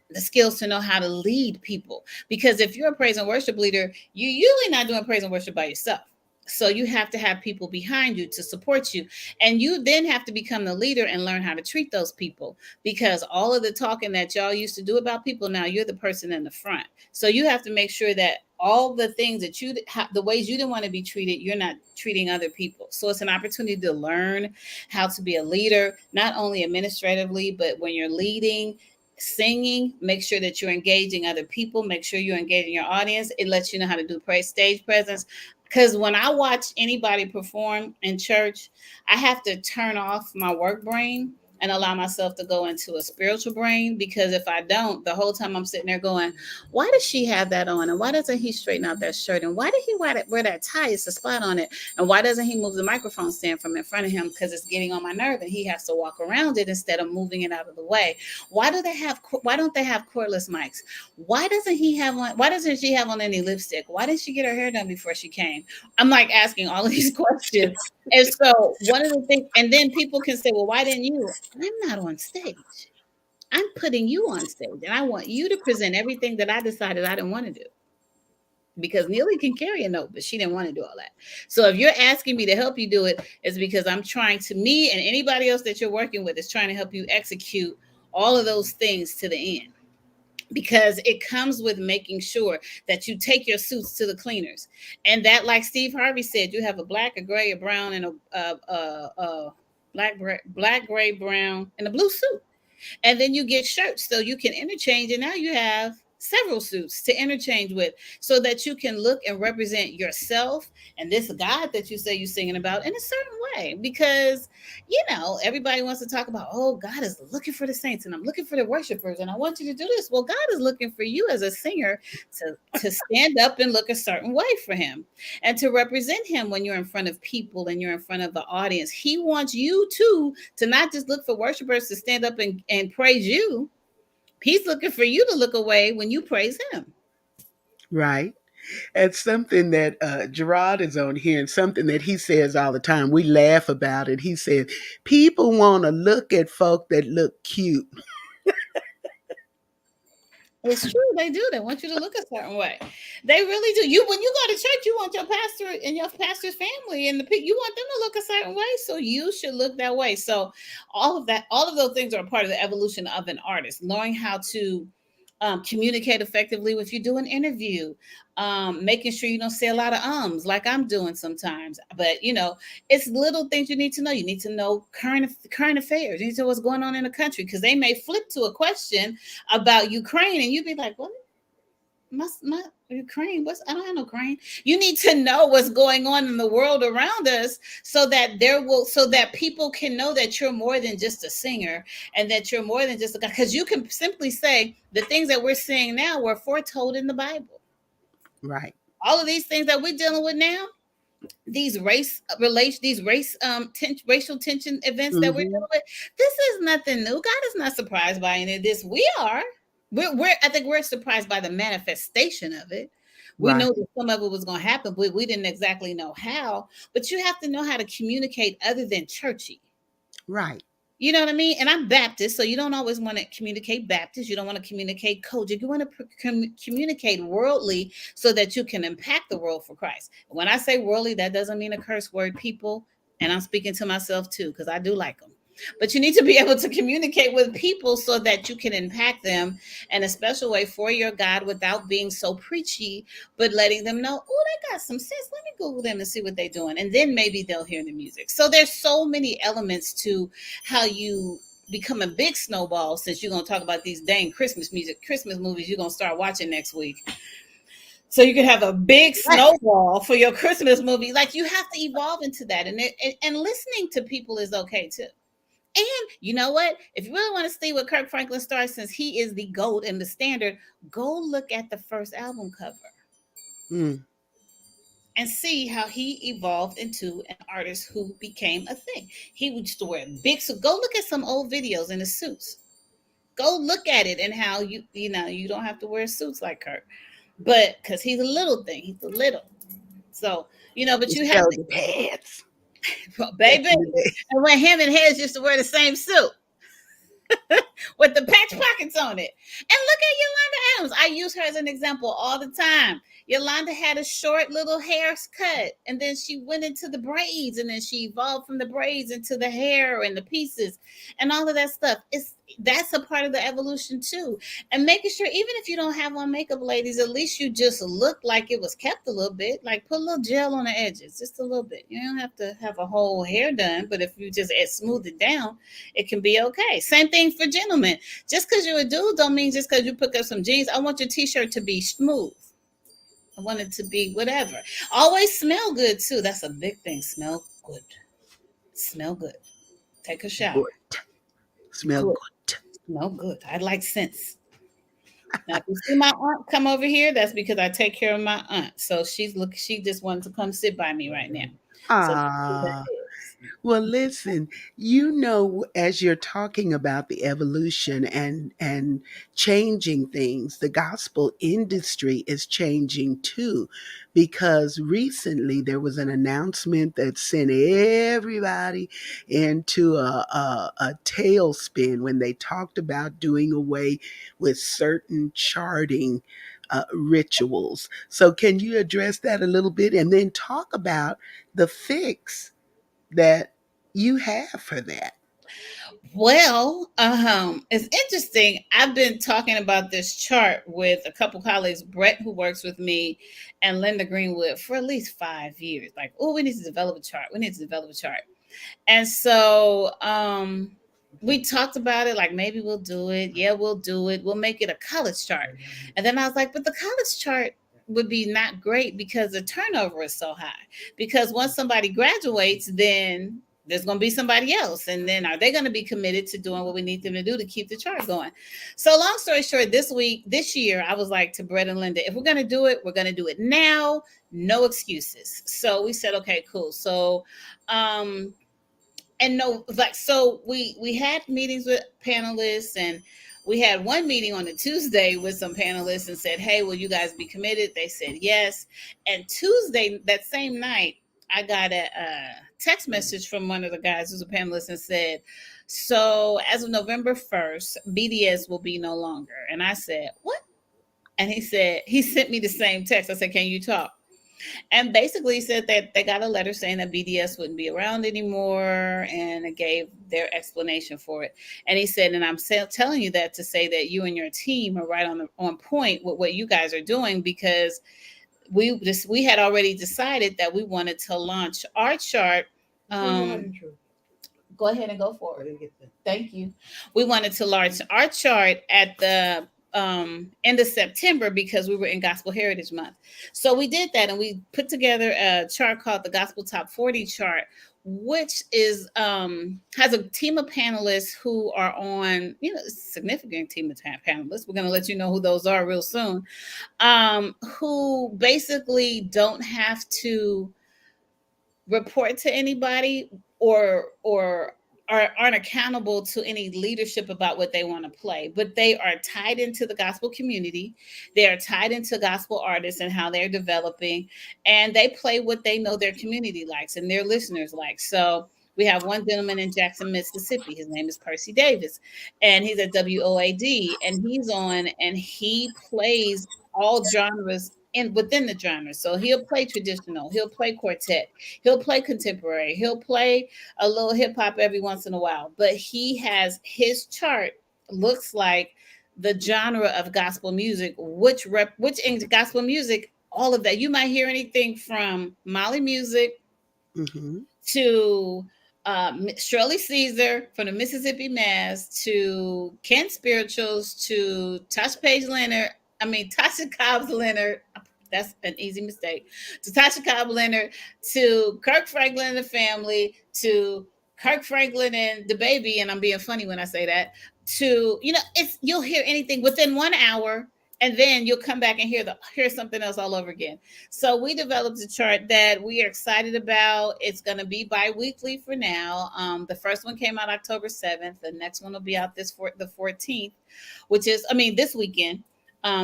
the skills to know how to lead people. Because if you're a praise and worship leader, you're usually not doing praise and worship by yourself. So you have to have people behind you to support you. And you then have to become the leader and learn how to treat those people. Because all of the talking that y'all used to do about people, now you're the person in the front. So you have to make sure that all the things that the ways you didn't want to be treated, you're not treating other people. So it's an opportunity to learn how to be a leader, not only administratively, but when you're leading, singing, make sure that you're engaging other people, make sure you're engaging your audience. It lets you know how to do stage presence. Because when I watch anybody perform in church, I have to turn off my work brain and allow myself to go into a spiritual brain. Because if I don't, the whole time I'm sitting there going, why does she have that on? And why doesn't he straighten out that shirt? And why did he wear that tie? It's a spot on it. And why doesn't he move the microphone stand from in front of him? Because it's getting on my nerve and he has to walk around it instead of moving it out of the way. Why don't they have cordless mics? Why doesn't she have on any lipstick? Why didn't she get her hair done before she came? I'm like asking all of these questions. And so one of the things, and then people can say, well, why didn't you? I'm not on stage. I'm putting you on stage and I want you to present everything that I decided I didn't want to do. Because Neely can carry a note, but she didn't want to do all that. So if you're asking me to help you do it, it's because I'm trying to, me and anybody else that you're working with is trying to help you execute all of those things to the end, because it comes with making sure that you take your suits to the cleaners, and that, like Steve Harvey said, you have a black, a gray, a brown, and a black, gray, brown, and a blue suit, and then you get shirts so you can interchange, and now you have several suits to interchange with, so that you can look and represent yourself and this God that you say you're singing about in a certain way. Because everybody wants to talk about, oh, God is looking for the saints and I'm looking for the worshipers and I want you to do this. Well, God is looking for you as a singer to stand up and look a certain way for him and to represent him when you're in front of people and you're in front of the audience. He wants you to not just look for worshipers to stand up and praise you. He's looking for you to look away when you praise him. Right. And something that Gerard is on here, and something that he says all the time. We laugh about it. He says, people want to look at folk that look cute. It's true, they do. They want you to look a certain way. They really do. When you go to church, you want your pastor and your pastor's family and you want them to look a certain way. So you should look that way. So all of those things are a part of the evolution of an artist, knowing how to communicate effectively if you do an interview, making sure you don't say a lot of ums like I'm doing sometimes. But it's little things you need to know. You need to know current affairs. You need to know what's going on in the country, because they may flip to a question about Ukraine and you'd be like, what? My Ukraine? I don't have no Ukraine. You need to know what's going on in the world around us, so that people can know that you're more than just a singer and that you're more than just a guy. Because you can simply say the things that we're seeing now were foretold in the Bible. Right. All of these things that we're dealing with now, these racial tension events that we're Mm-hmm. dealing with, this is nothing new. God is not surprised by any of this. We are. I think we're surprised by the manifestation of it. We Right. know that some of it was going to happen, but we didn't exactly know how. But you have to know how to communicate other than churchy. Right. You know what I mean? And I'm Baptist, so you don't always want to communicate Baptist. You don't want to communicate Kojic. You want to communicate worldly so that you can impact the world for Christ. When I say worldly, that doesn't mean a curse word, people. And I'm speaking to myself too, because I do like them. But you need to be able to communicate with people so that you can impact them in a special way for your God without being so preachy, but letting them know, oh, they got some sense. Let me Google them and see what they're doing. And then maybe they'll hear the music. So there's so many elements to how you become a big snowball, since you're gonna talk about these dang Christmas movies you're gonna start watching next week. So you can have a big Right. snowball for your Christmas movie. Like, you have to evolve into that, and listening to people is okay too. And you know what? If you really want to see what Kirk Franklin started, since he is the GOAT and the standard, go look at the first album cover Mm. and see how he evolved into an artist who became a thing. He used to wear big suits. Go look at some old videos in his suits. Go look at it, and how you don't have to wear suits like Kirk, but because he's a little thing, he's a little. So but The you have shoulder pads to, back baby. in the day. And when him and Hez used to wear the same suit with the patch pockets on it. And look at Yolanda Adams. I use her as an example all the time. Yolanda had a short little haircut, and then she went into the braids, and then she evolved from the braids into the hair and the pieces and all of that stuff. That's a part of the evolution too. And making sure, even if you don't have on makeup, ladies, at least you just look like it was kept a little bit. Like, put a little gel on the edges, just a little bit. You don't have to have a whole hair done, but if you just smooth it down, it can be okay. Same thing for gentlemen. Just because you're a dude don't mean just because you pick up some jeans, I want your t-shirt to be smooth. I want it to be whatever. Always smell good too. That's a big thing. Smell good. Smell good. Take a shower. Good. Smell Good. good. Smell good. I like scents. Now, if you see my aunt come over here, that's because I take care of my aunt. So she just wanted to come sit by me right now. So that's what that Ah. is. Well, listen, as you're talking about the evolution and changing things, the gospel industry is changing too, because recently there was an announcement that sent everybody into a tailspin when they talked about doing away with certain charting rituals. So, can you address that a little bit and then talk about the fix that you have for that? Well, it's interesting. I've been talking about this chart with a couple colleagues, Brett, who works with me, and Linda Greenwood, for at least 5 years. Like, oh, we need to develop a chart. We need to develop a chart. And so we talked about it, like, maybe we'll do it. Yeah, we'll do it. We'll make it a college chart. And then I was like, but the college chart would be not great because the turnover is so high. Because once somebody graduates, then there's going to be somebody else. And then are they going to be committed to doing what we need them to do to keep the chart going? So, long story short, this year, I was like to Brett and Linda, if we're going to do it, we're going to do it now. No excuses. So we said, okay, cool. So, and no, like, so we had meetings with panelists, and we had one meeting on a Tuesday with some panelists and said, hey, will you guys be committed? They said yes. And Tuesday, that same night, I got a text message from one of the guys who's a panelist and said, so as of November 1st, BDS will be no longer. And I said, what? And he sent me the same text. I said, can you talk? And basically said that they got a letter saying that BDS wouldn't be around anymore, and it gave their explanation for it. And he said, and I'm telling you that to say that you and your team are right on point with what you guys are doing, because we had already decided that we wanted to launch our chart. Go ahead and go for it. Thank you. We wanted to launch our chart at the end of September because we were in Gospel Heritage Month. So we did that, and we put together a chart called the Gospel Top 40 chart, which is has a team of panelists who are on, a significant team of panelists. We're going to let you know who those are real soon, who basically don't have to report to anybody or aren't accountable to any leadership about what they want to play, but they are tied into the gospel community. They are tied into gospel artists and how they're developing, and they play what they know their community likes and their listeners like. So we have one gentleman in Jackson, Mississippi. His name is Percy Davis, and he's at WOAD, and he's on, and he plays all genres within the genre. So he'll play traditional, he'll play quartet, he'll play contemporary, he'll play a little hip hop every once in a while. But he has his chart looks like the genre of gospel music, which in gospel music, all of that. You might hear anything from Molly music Hmm. to Shirley Caesar from the Mississippi Mass to Ken Spirituals to Tasha Page Leonard. I mean, Tasha Cobbs Leonard. That's an easy mistake. To Tasha Cobb Leonard, to Kirk Franklin and the family, to Kirk Franklin and the baby, and I'm being funny when I say that. To it's you'll hear anything within 1 hour, and then you'll come back and hear something else all over again. So we developed a chart that we are excited about. It's going to be bi-weekly for now. The first one came out October 7th. The next one will be out the 14th, which is, I mean, this weekend,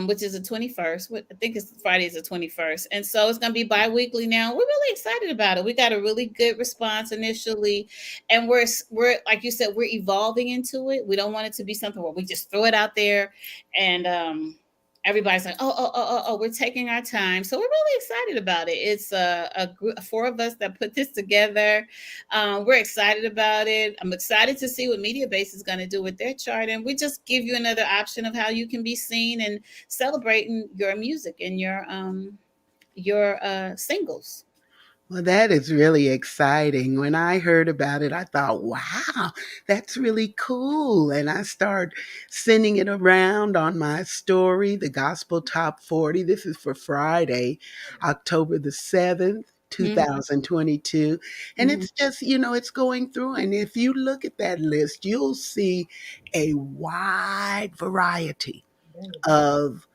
which is the 21st. I think it's Friday is the 21st. And so it's going to be bi-weekly now. We're really excited about it. We got a really good response initially. And we're like you said, we're evolving into it. We don't want it to be something where we just throw it out there and everybody's like, oh, we're taking our time. So we're really excited about it. It's a group, four of us that put this together. We're excited about it. I'm excited to see what MediaBase is going to do with their chart. And we just give you another option of how you can be seen and celebrating your music and your singles. Well, that is really exciting. When I heard about it, I thought, wow, that's really cool. And I started sending it around on my story, the Gospel Top 40. This is for Friday, October the 7th. Mm-hmm. 2022. And Mm-hmm. it's just, it's going through. And if you look at that list, you'll see a wide variety of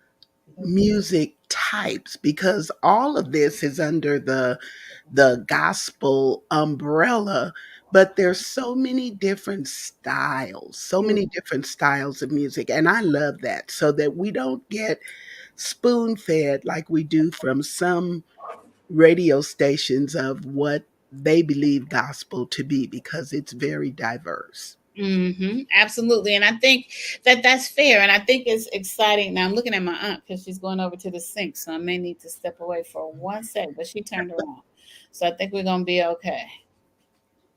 music types because all of this is under the gospel umbrella, but there's so many different styles of music, and I love that, so that we don't get spoon fed like we do from some radio stations of what they believe gospel to be, because it's very diverse. Absolutely, and I think that that's fair, and I think it's exciting. Now I'm looking at my aunt because she's going over to the sink, so I may need to step away for 1 second. But she turned around, so I think we're gonna be okay.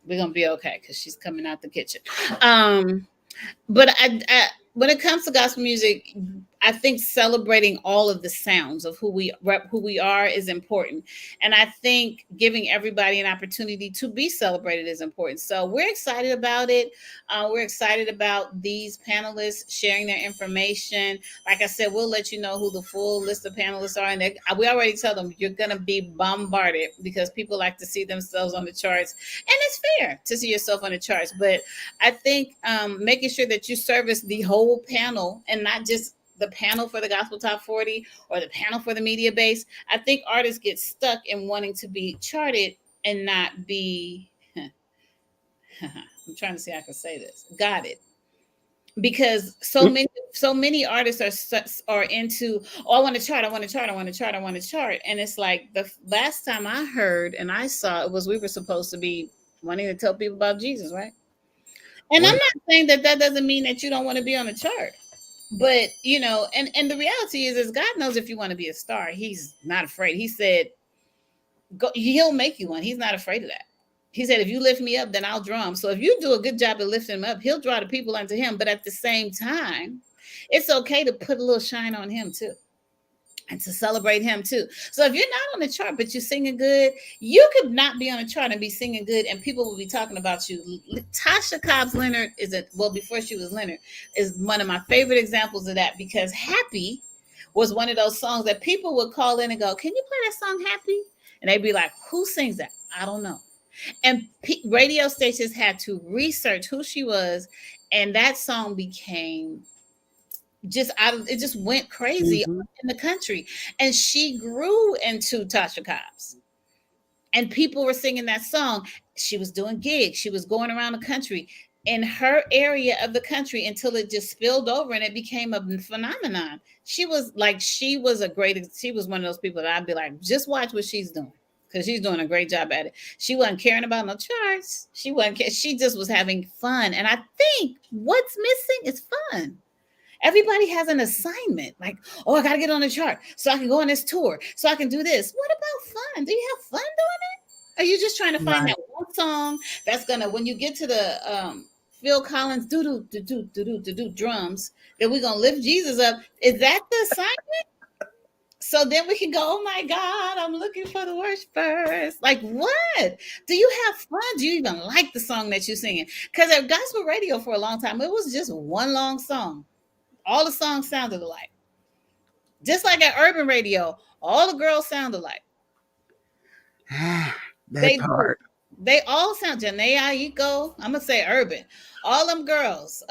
We're gonna be okay because she's coming out the kitchen. Um, but when it comes to gospel music, I think celebrating all of the sounds of who we are is important, and I think giving everybody an opportunity to be celebrated is important. So we're excited about it. We're excited about these panelists sharing their information. Like I said, we'll let you know who the full list of panelists are, and we already tell them you're going to be bombarded because people like to see themselves on the charts, and it's fair to see yourself on the charts, but I think making sure that you service the whole panel and not just the panel for the Gospel Top 40 or the panel for the media base. I think artists get stuck in wanting to be charted and not be, I'm trying to see how I can say this, got it. Because so many artists are into, oh, I want to chart, I want to chart, I want to chart, I want to chart, and it's like the last time I heard and I saw it was we were supposed to be wanting to tell people about Jesus, right? And I'm Well, not saying that that doesn't mean that you don't want to be on the chart, but and the reality is God knows if you want to be a star, He's not afraid. He said, "Go, He'll make you one." He's not afraid of that. He said, "If you lift me up, then I'll draw them." So if you do a good job of lifting him up, He'll draw the people unto Him. But at the same time, it's okay to put a little shine on Him too, and to celebrate him too. So if you're not on the chart but you're singing good, you could not be on the chart and be singing good, and people will be talking about you. Tasha Cobbs Leonard is before she was Leonard, is one of my favorite examples of that, because Happy was one of those songs that people would call in and go, "Can you play that song Happy?" And they'd be like, "Who sings that?" I don't know. And radio stations had to research who she was, and that song became just out of it, just went crazy mhm. in the country, and she grew into Tasha Cobbs, and people were singing that song. She was doing gigs, she was going around the country in her area of the country until it just spilled over and it became a phenomenon. She was one of those people that I'd be like, just watch what she's doing, because she's doing a great job at it. She wasn't caring about no charts. She just was having fun, and I think what's missing is fun. Everybody has an assignment. Like, oh, I got to get on the chart so I can go on this tour, so I can do this. What about fun? Do you have fun doing it? Are you just trying to find Right. that one song that's gonna, when you get to the Phil Collins do do do do do do do drums, that we're gonna lift Jesus up? Is that the assignment? So then we can go, oh my God, I'm looking for the worst verse. Like, what? Do you have fun? Do you even like the song that you're singing? Because at gospel radio for a long time, it was just one long song. All the songs sounded alike. Just like at urban radio, all the girls sound alike. That They do. part. They all sound Janae Aiko. I'm gonna say urban. All them girls.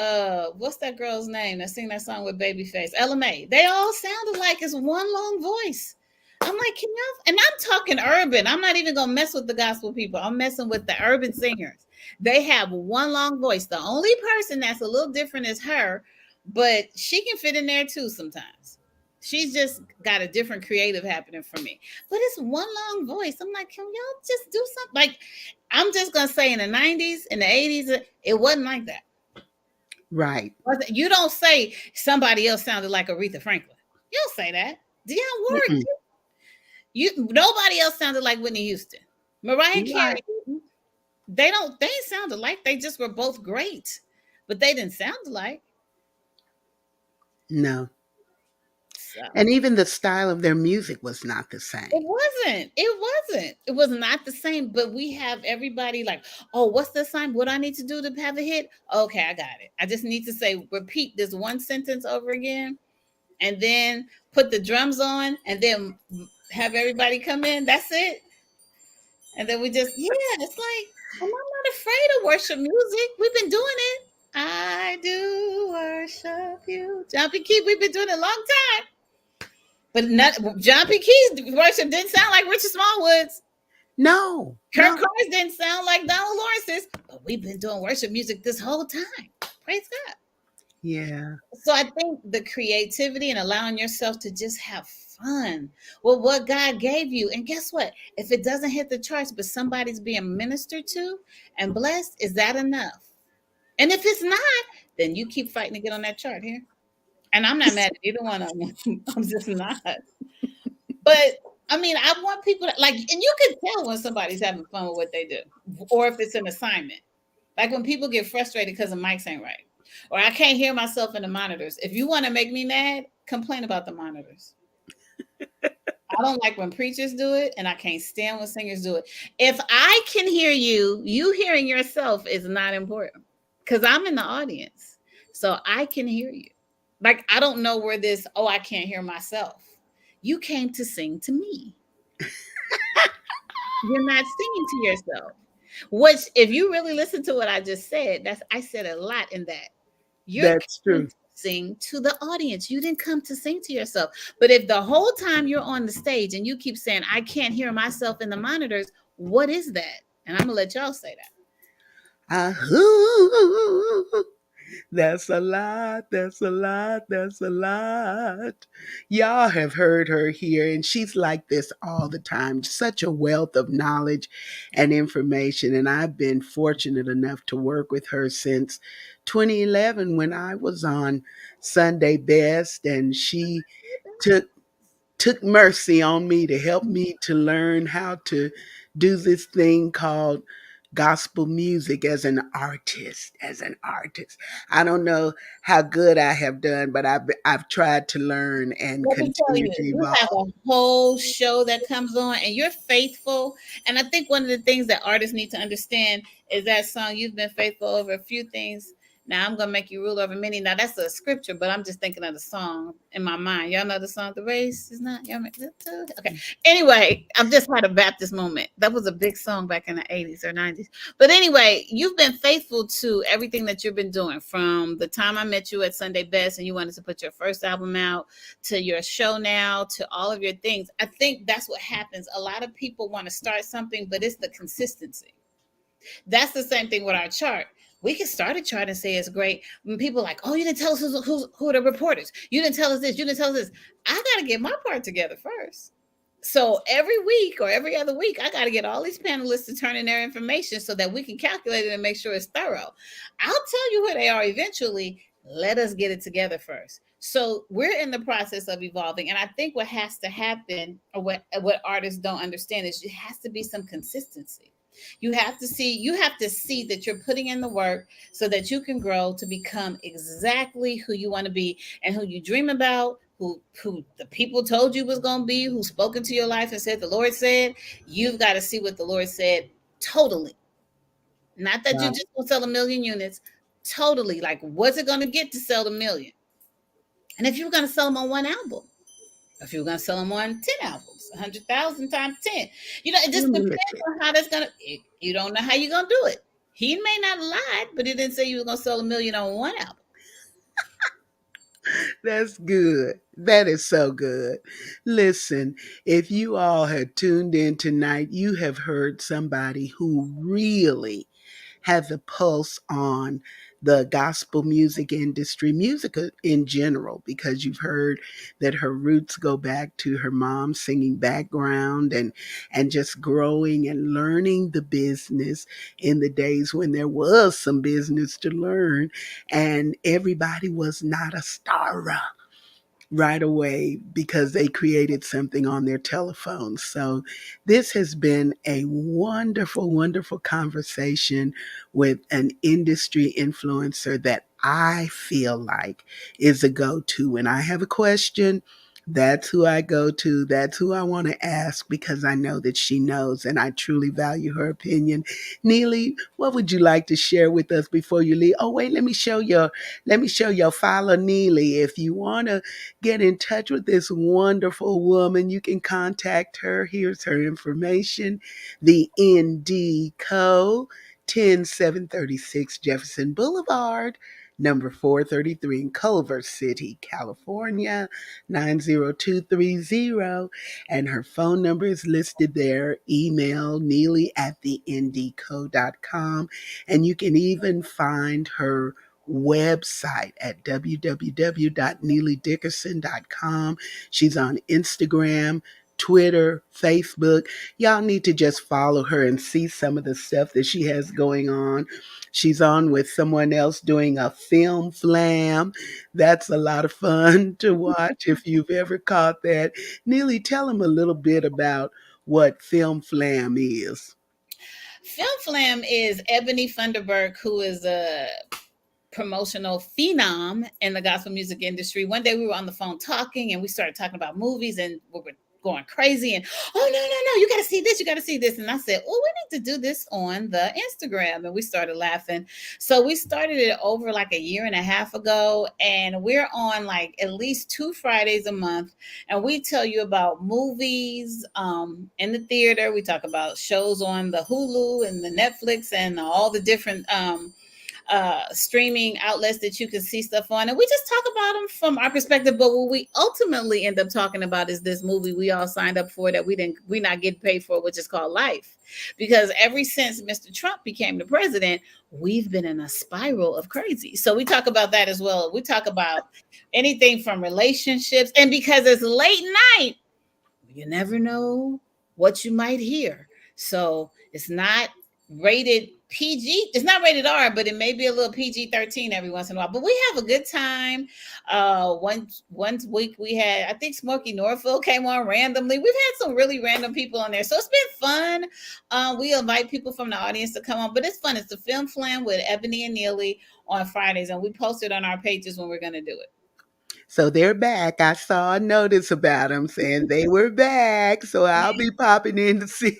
What's that girl's name that sing that song with Babyface? Ella May. They all sounded like it's one long voice. I'm like, can y'all? And I'm talking urban. I'm not even gonna mess with the gospel people. I'm messing with the urban singers. They have one long voice. The only person that's a little different is her, but she can fit in there too sometimes. She's just got a different creative happening for me. But it's one long voice. I'm like, can y'all just do something? Like, I'm just gonna say in the 90s, in the 80s, it wasn't like that. Right. You don't say somebody else sounded like Aretha Franklin. You don't say that. Dionne Warwick, Mm-mm. you nobody else sounded like Whitney Houston. Mariah You're right. Carey, they ain't sounded like, they just were both great, but they didn't sound alike. No. So And even the style of their music was not the same. it wasn't. It wasn't. It was not the same. But we have everybody like, oh, what's the sign? What I need to do to have a hit? Okay, I got it. I just need to say, repeat this one sentence over again, and then put the drums on, and then have everybody come in. That's it. And then we just, yeah, it's like, I'm not afraid of worship music. We've been doing it. I do worship you. Jumpy Key, we've been doing it a long time. But not John P. Key's worship didn't sound like Richard Smallwood's. No, Kirk no. Carter's didn't sound like Donald Lawrence's. But we've been doing worship music this whole time. Praise God. Yeah. So I think the creativity and allowing yourself to just have fun with what God gave you. And guess what? If it doesn't hit the charts, but somebody's being ministered to and blessed, is that enough? And if it's not, then you keep fighting to get on that chart here. And I'm not mad at either one of them. I'm just not. But I mean, I want people to like, and you can tell when somebody's having fun with what they do, or if it's an assignment. Like when people get frustrated because the mics ain't right, or I can't hear myself in the monitors. If you want to make me mad, complain about the monitors. I don't like when preachers do it, and I can't stand when singers do it. If I can hear you, you hearing yourself is not important because I'm in the audience, so I can hear you. Like I don't know where this. Oh, I can't hear myself. You came to sing to me. You're not singing to yourself. Which, if you really listen to what I just said, that's I said a lot in that. You're That's coming true. to sing to the audience. You didn't come to sing to yourself. But if the whole time you're on the stage and you keep saying, I can't hear myself in the monitors, what is that? And I'm gonna let y'all say that. Uh, that's a lot. That's a lot. That's a lot. Y'all have heard her here, and she's like this all the time. Such a wealth of knowledge and information. And I've been fortunate enough to work with her since 2011 when I was on Sunday Best, and she took mercy on me to help me to learn how to do this thing called gospel music as an artist. I don't know how good I have done, but I've tried to learn and Let me tell continue you, to you have evolve. a whole show that comes on and you're faithful. And I think one of the things that artists need to understand is that song, You've Been Faithful Over a Few Things. Now I'm gonna make you rule over many. Now that's a scripture, but I'm just thinking of the song in my mind. Y'all know the song, The Race is Not Y'all make it to okay. Anyway, I've just had a Baptist moment. That was a big song back in the 80s or 90s. But anyway, you've been faithful to everything that you've been doing from the time I met you at Sunday Best and you wanted to put your first album out to your show now, to all of your things. I think that's what happens. A lot of people want to start something, but it's the consistency. That's the same thing with our chart. We can start a chart and say it's great. When people are like, oh, you didn't tell us who are the reporters. You didn't tell us this. You didn't tell us this. I got to get my part together first. So every week or every other week, I got to get all these panelists to turn in their information so that we can calculate it and make sure it's thorough. I'll tell you who they are eventually. Let us get it together first. So we're in the process of evolving. And I think what has to happen, or what artists don't understand, is it has to be some consistency. You have to see that you're putting in the work so that you can grow to become exactly who you want to be and who you dream about who the people told you was going to be, who spoke into your life and said the Lord said, you've got to see what the Lord said totally. Not that you're Wow. just going to sell 1,000,000 units, totally. Like, what's it going to get to sell the million? And if you were going to sell them on one album, if you were going to sell them on 10 albums, 100,000 times 10, it just depends Listen, on how that's going to, you don't know how you're going to do it. He may not lie, but he didn't say you were going to sell 1,000,000 on one album. that's good. That is so good. Listen, if you all had tuned in tonight, you have heard somebody who really have the pulse on the gospel music industry, music in general, because you've heard that her roots go back to her mom's singing background and just growing and learning the business in the days when there was some business to learn and everybody was not a star right away because they created something on their telephone. So, this has been a wonderful, wonderful conversation with an industry influencer that I feel like is a go to. When I have a question, that's who I go to. That's who I want to ask because I know that she knows and I truly value her opinion. Neely, what would you like to share with us before you leave? Oh, wait, let me show your follow Neely. If you want to get in touch with this wonderful woman, you can contact her. Here's her information. The ND Co. 10736 Jefferson Boulevard, number 433 in Culver City, California, 90230. And her phone number is listed there. Email Neely at thenDco.com. And you can even find her website at www.neilydickerson.com. She's on Instagram, Twitter, Facebook. Y'all need to just follow her and see some of the stuff that she has going on. She's on with someone else doing a film flam. That's a lot of fun to watch if you've ever caught that. Neely, tell them a little bit about what film flam is. Film Flam is Ebony Funderburk, who is a promotional phenom in the gospel music industry. One day we were on the phone talking and we started talking about movies and we were going crazy and oh no, you got to see this, you got to see this. And I said, oh, we need to do this on the Instagram. And we started laughing. So we started it over like a year and a half ago, and we're on like at least 2 Fridays a month, and we tell you about movies in the theater. We talk about shows on the Hulu and the Netflix and all the different streaming outlets that you can see stuff on, and we just talk about them from our perspective. But what we ultimately end up talking about is this movie we all signed up for that we not getting paid for, which is called Life. Because ever since Mr. Trump became the president, we've been in a spiral of crazy. So we talk about that as well. We talk about anything from relationships, and because it's late night, you never know what you might hear. So it's not rated PG. It's not rated R, but it may be a little PG-13 every once in a while. But we have a good time. One week we had, I think Smokey Norfolk came on randomly. We've had some really random people on there, so it's been fun. We invite people from the audience to come on, but it's fun. It's the Film Flam with Ebony and Neely on Fridays, and we post it on our pages when we're going to do it. So they're back. I saw a notice about them saying they were back. So I'll be popping in to see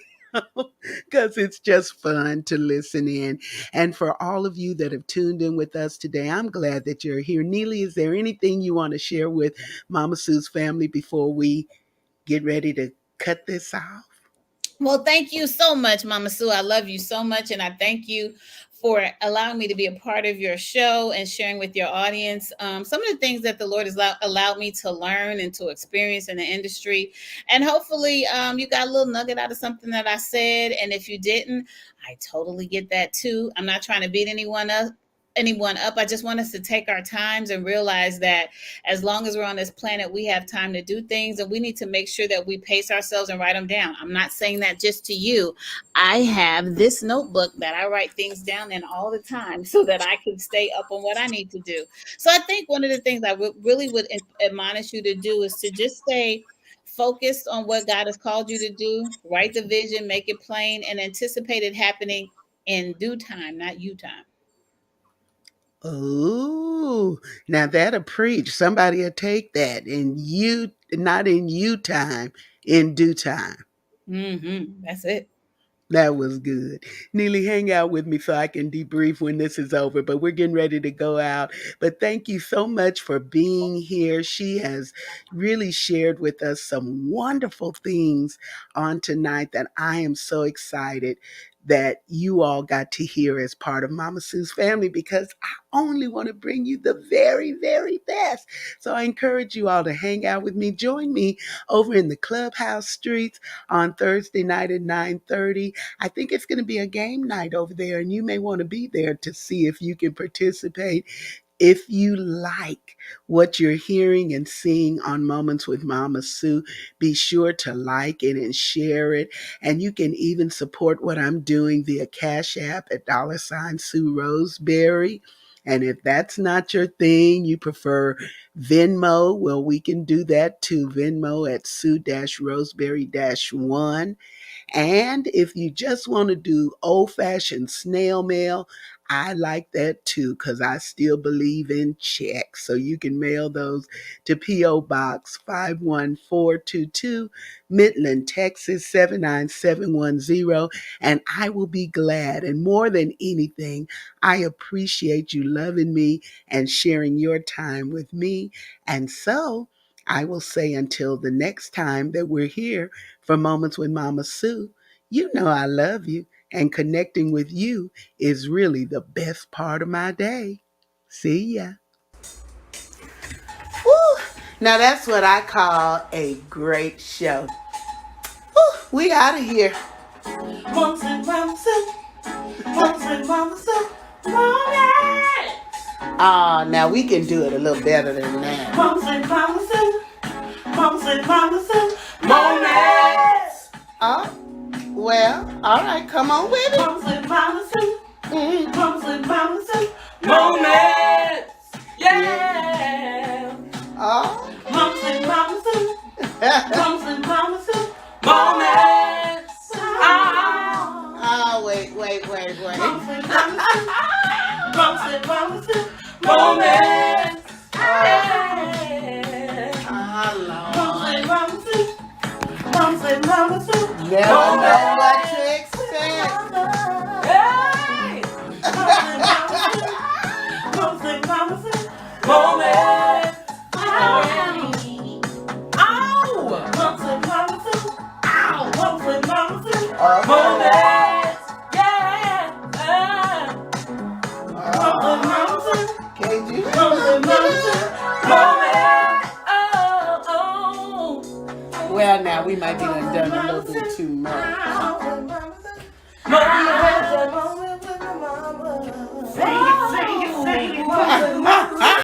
because it's just fun to listen in. And for all of you that have tuned in with us today, I'm glad that you're here. Neely, is there anything you want to share with Mama Sue's family before we get ready to cut this off? Well, thank you so much, Mama Sue. I love you so much, and I thank you for allowing me to be a part of your show and sharing with your audience some of the things that the Lord has allowed me to learn and to experience in the industry. And hopefully, you got a little nugget out of something that I said. And if you didn't, I totally get that too. I'm not trying to beat anyone up. I just want us to take our times and realize that as long as we're on this planet, we have time to do things, and we need to make sure that we pace ourselves and write them down. I'm not saying that just to you. I have this notebook that I write things down in all the time so that I can stay up on what I need to do. So I think one of the things I really would admonish you to do is to just stay focused on what God has called you to do, write the vision, make it plain, and anticipate it happening in due time, not you time. Oh, now that'll preach. Somebody'll take that. And you, not in you time, in due time. Mm-hmm. That's it. That was good. Neely, hang out with me so I can debrief when this is over. But we're getting ready to go out. But thank you so much for being here. She has really shared with us some wonderful things on tonight that I am so excited that you all got to hear as part of Mama Sue's family, because I only want to bring you the very, very best. So I encourage you all to hang out with me. Join me over in the clubhouse streets on Thursday night at 9:30. I think it's going to be a game night over there, and you may want to be there to see if you can participate. If you like what you're hearing and seeing on Moments with Mama Sue, be sure to like it and share it. And you can even support what I'm doing via Cash App at $Sue Roseberry. And if that's not your thing, you prefer Venmo, well, we can do that too. Venmo at Sue-Roseberry-1. And if you just want to do old fashioned snail mail, I like that too, because I still believe in checks. So you can mail those to P.O. Box 51422, Midland, Texas 79710. And I will be glad. And more than anything, I appreciate you loving me and sharing your time with me. And so I will say until the next time that we're here for Moments with Mama Sue, you know I love you, and connecting with you is really the best part of my day. See ya. Woo! Now that's what I call a great show. Woo! We out of here. Moments with Mama Sue. Moments with Mama Sue. Moments. Ah, now we can do it a little better than that. Moments with Mama Sue. Moments with Mama Sue. Moments. Oh. Well, all right, come on with it. Moments with Mama Sue. Moments with Mama Sue. Moments. Yeah. Oh. Moments with Mama Sue. Moments with Mama Sue. Moments. Oh, wait. Moments with Mama Sue. Moments with Mama Sue. Moments. Oh, Lord. Moments with Mama Sue. Moments with Mama Sue. Never know what to expect. Hey! Moments with Mama Sue. Moments. Ow! Moments with Mama Sue. Ow! Moments with Mama Sue. Moments. Yeah. Moments with Mama Sue. Can't you? Moments with Mama Sue. Moments. Oh. Well, now we might be done a little bit too much.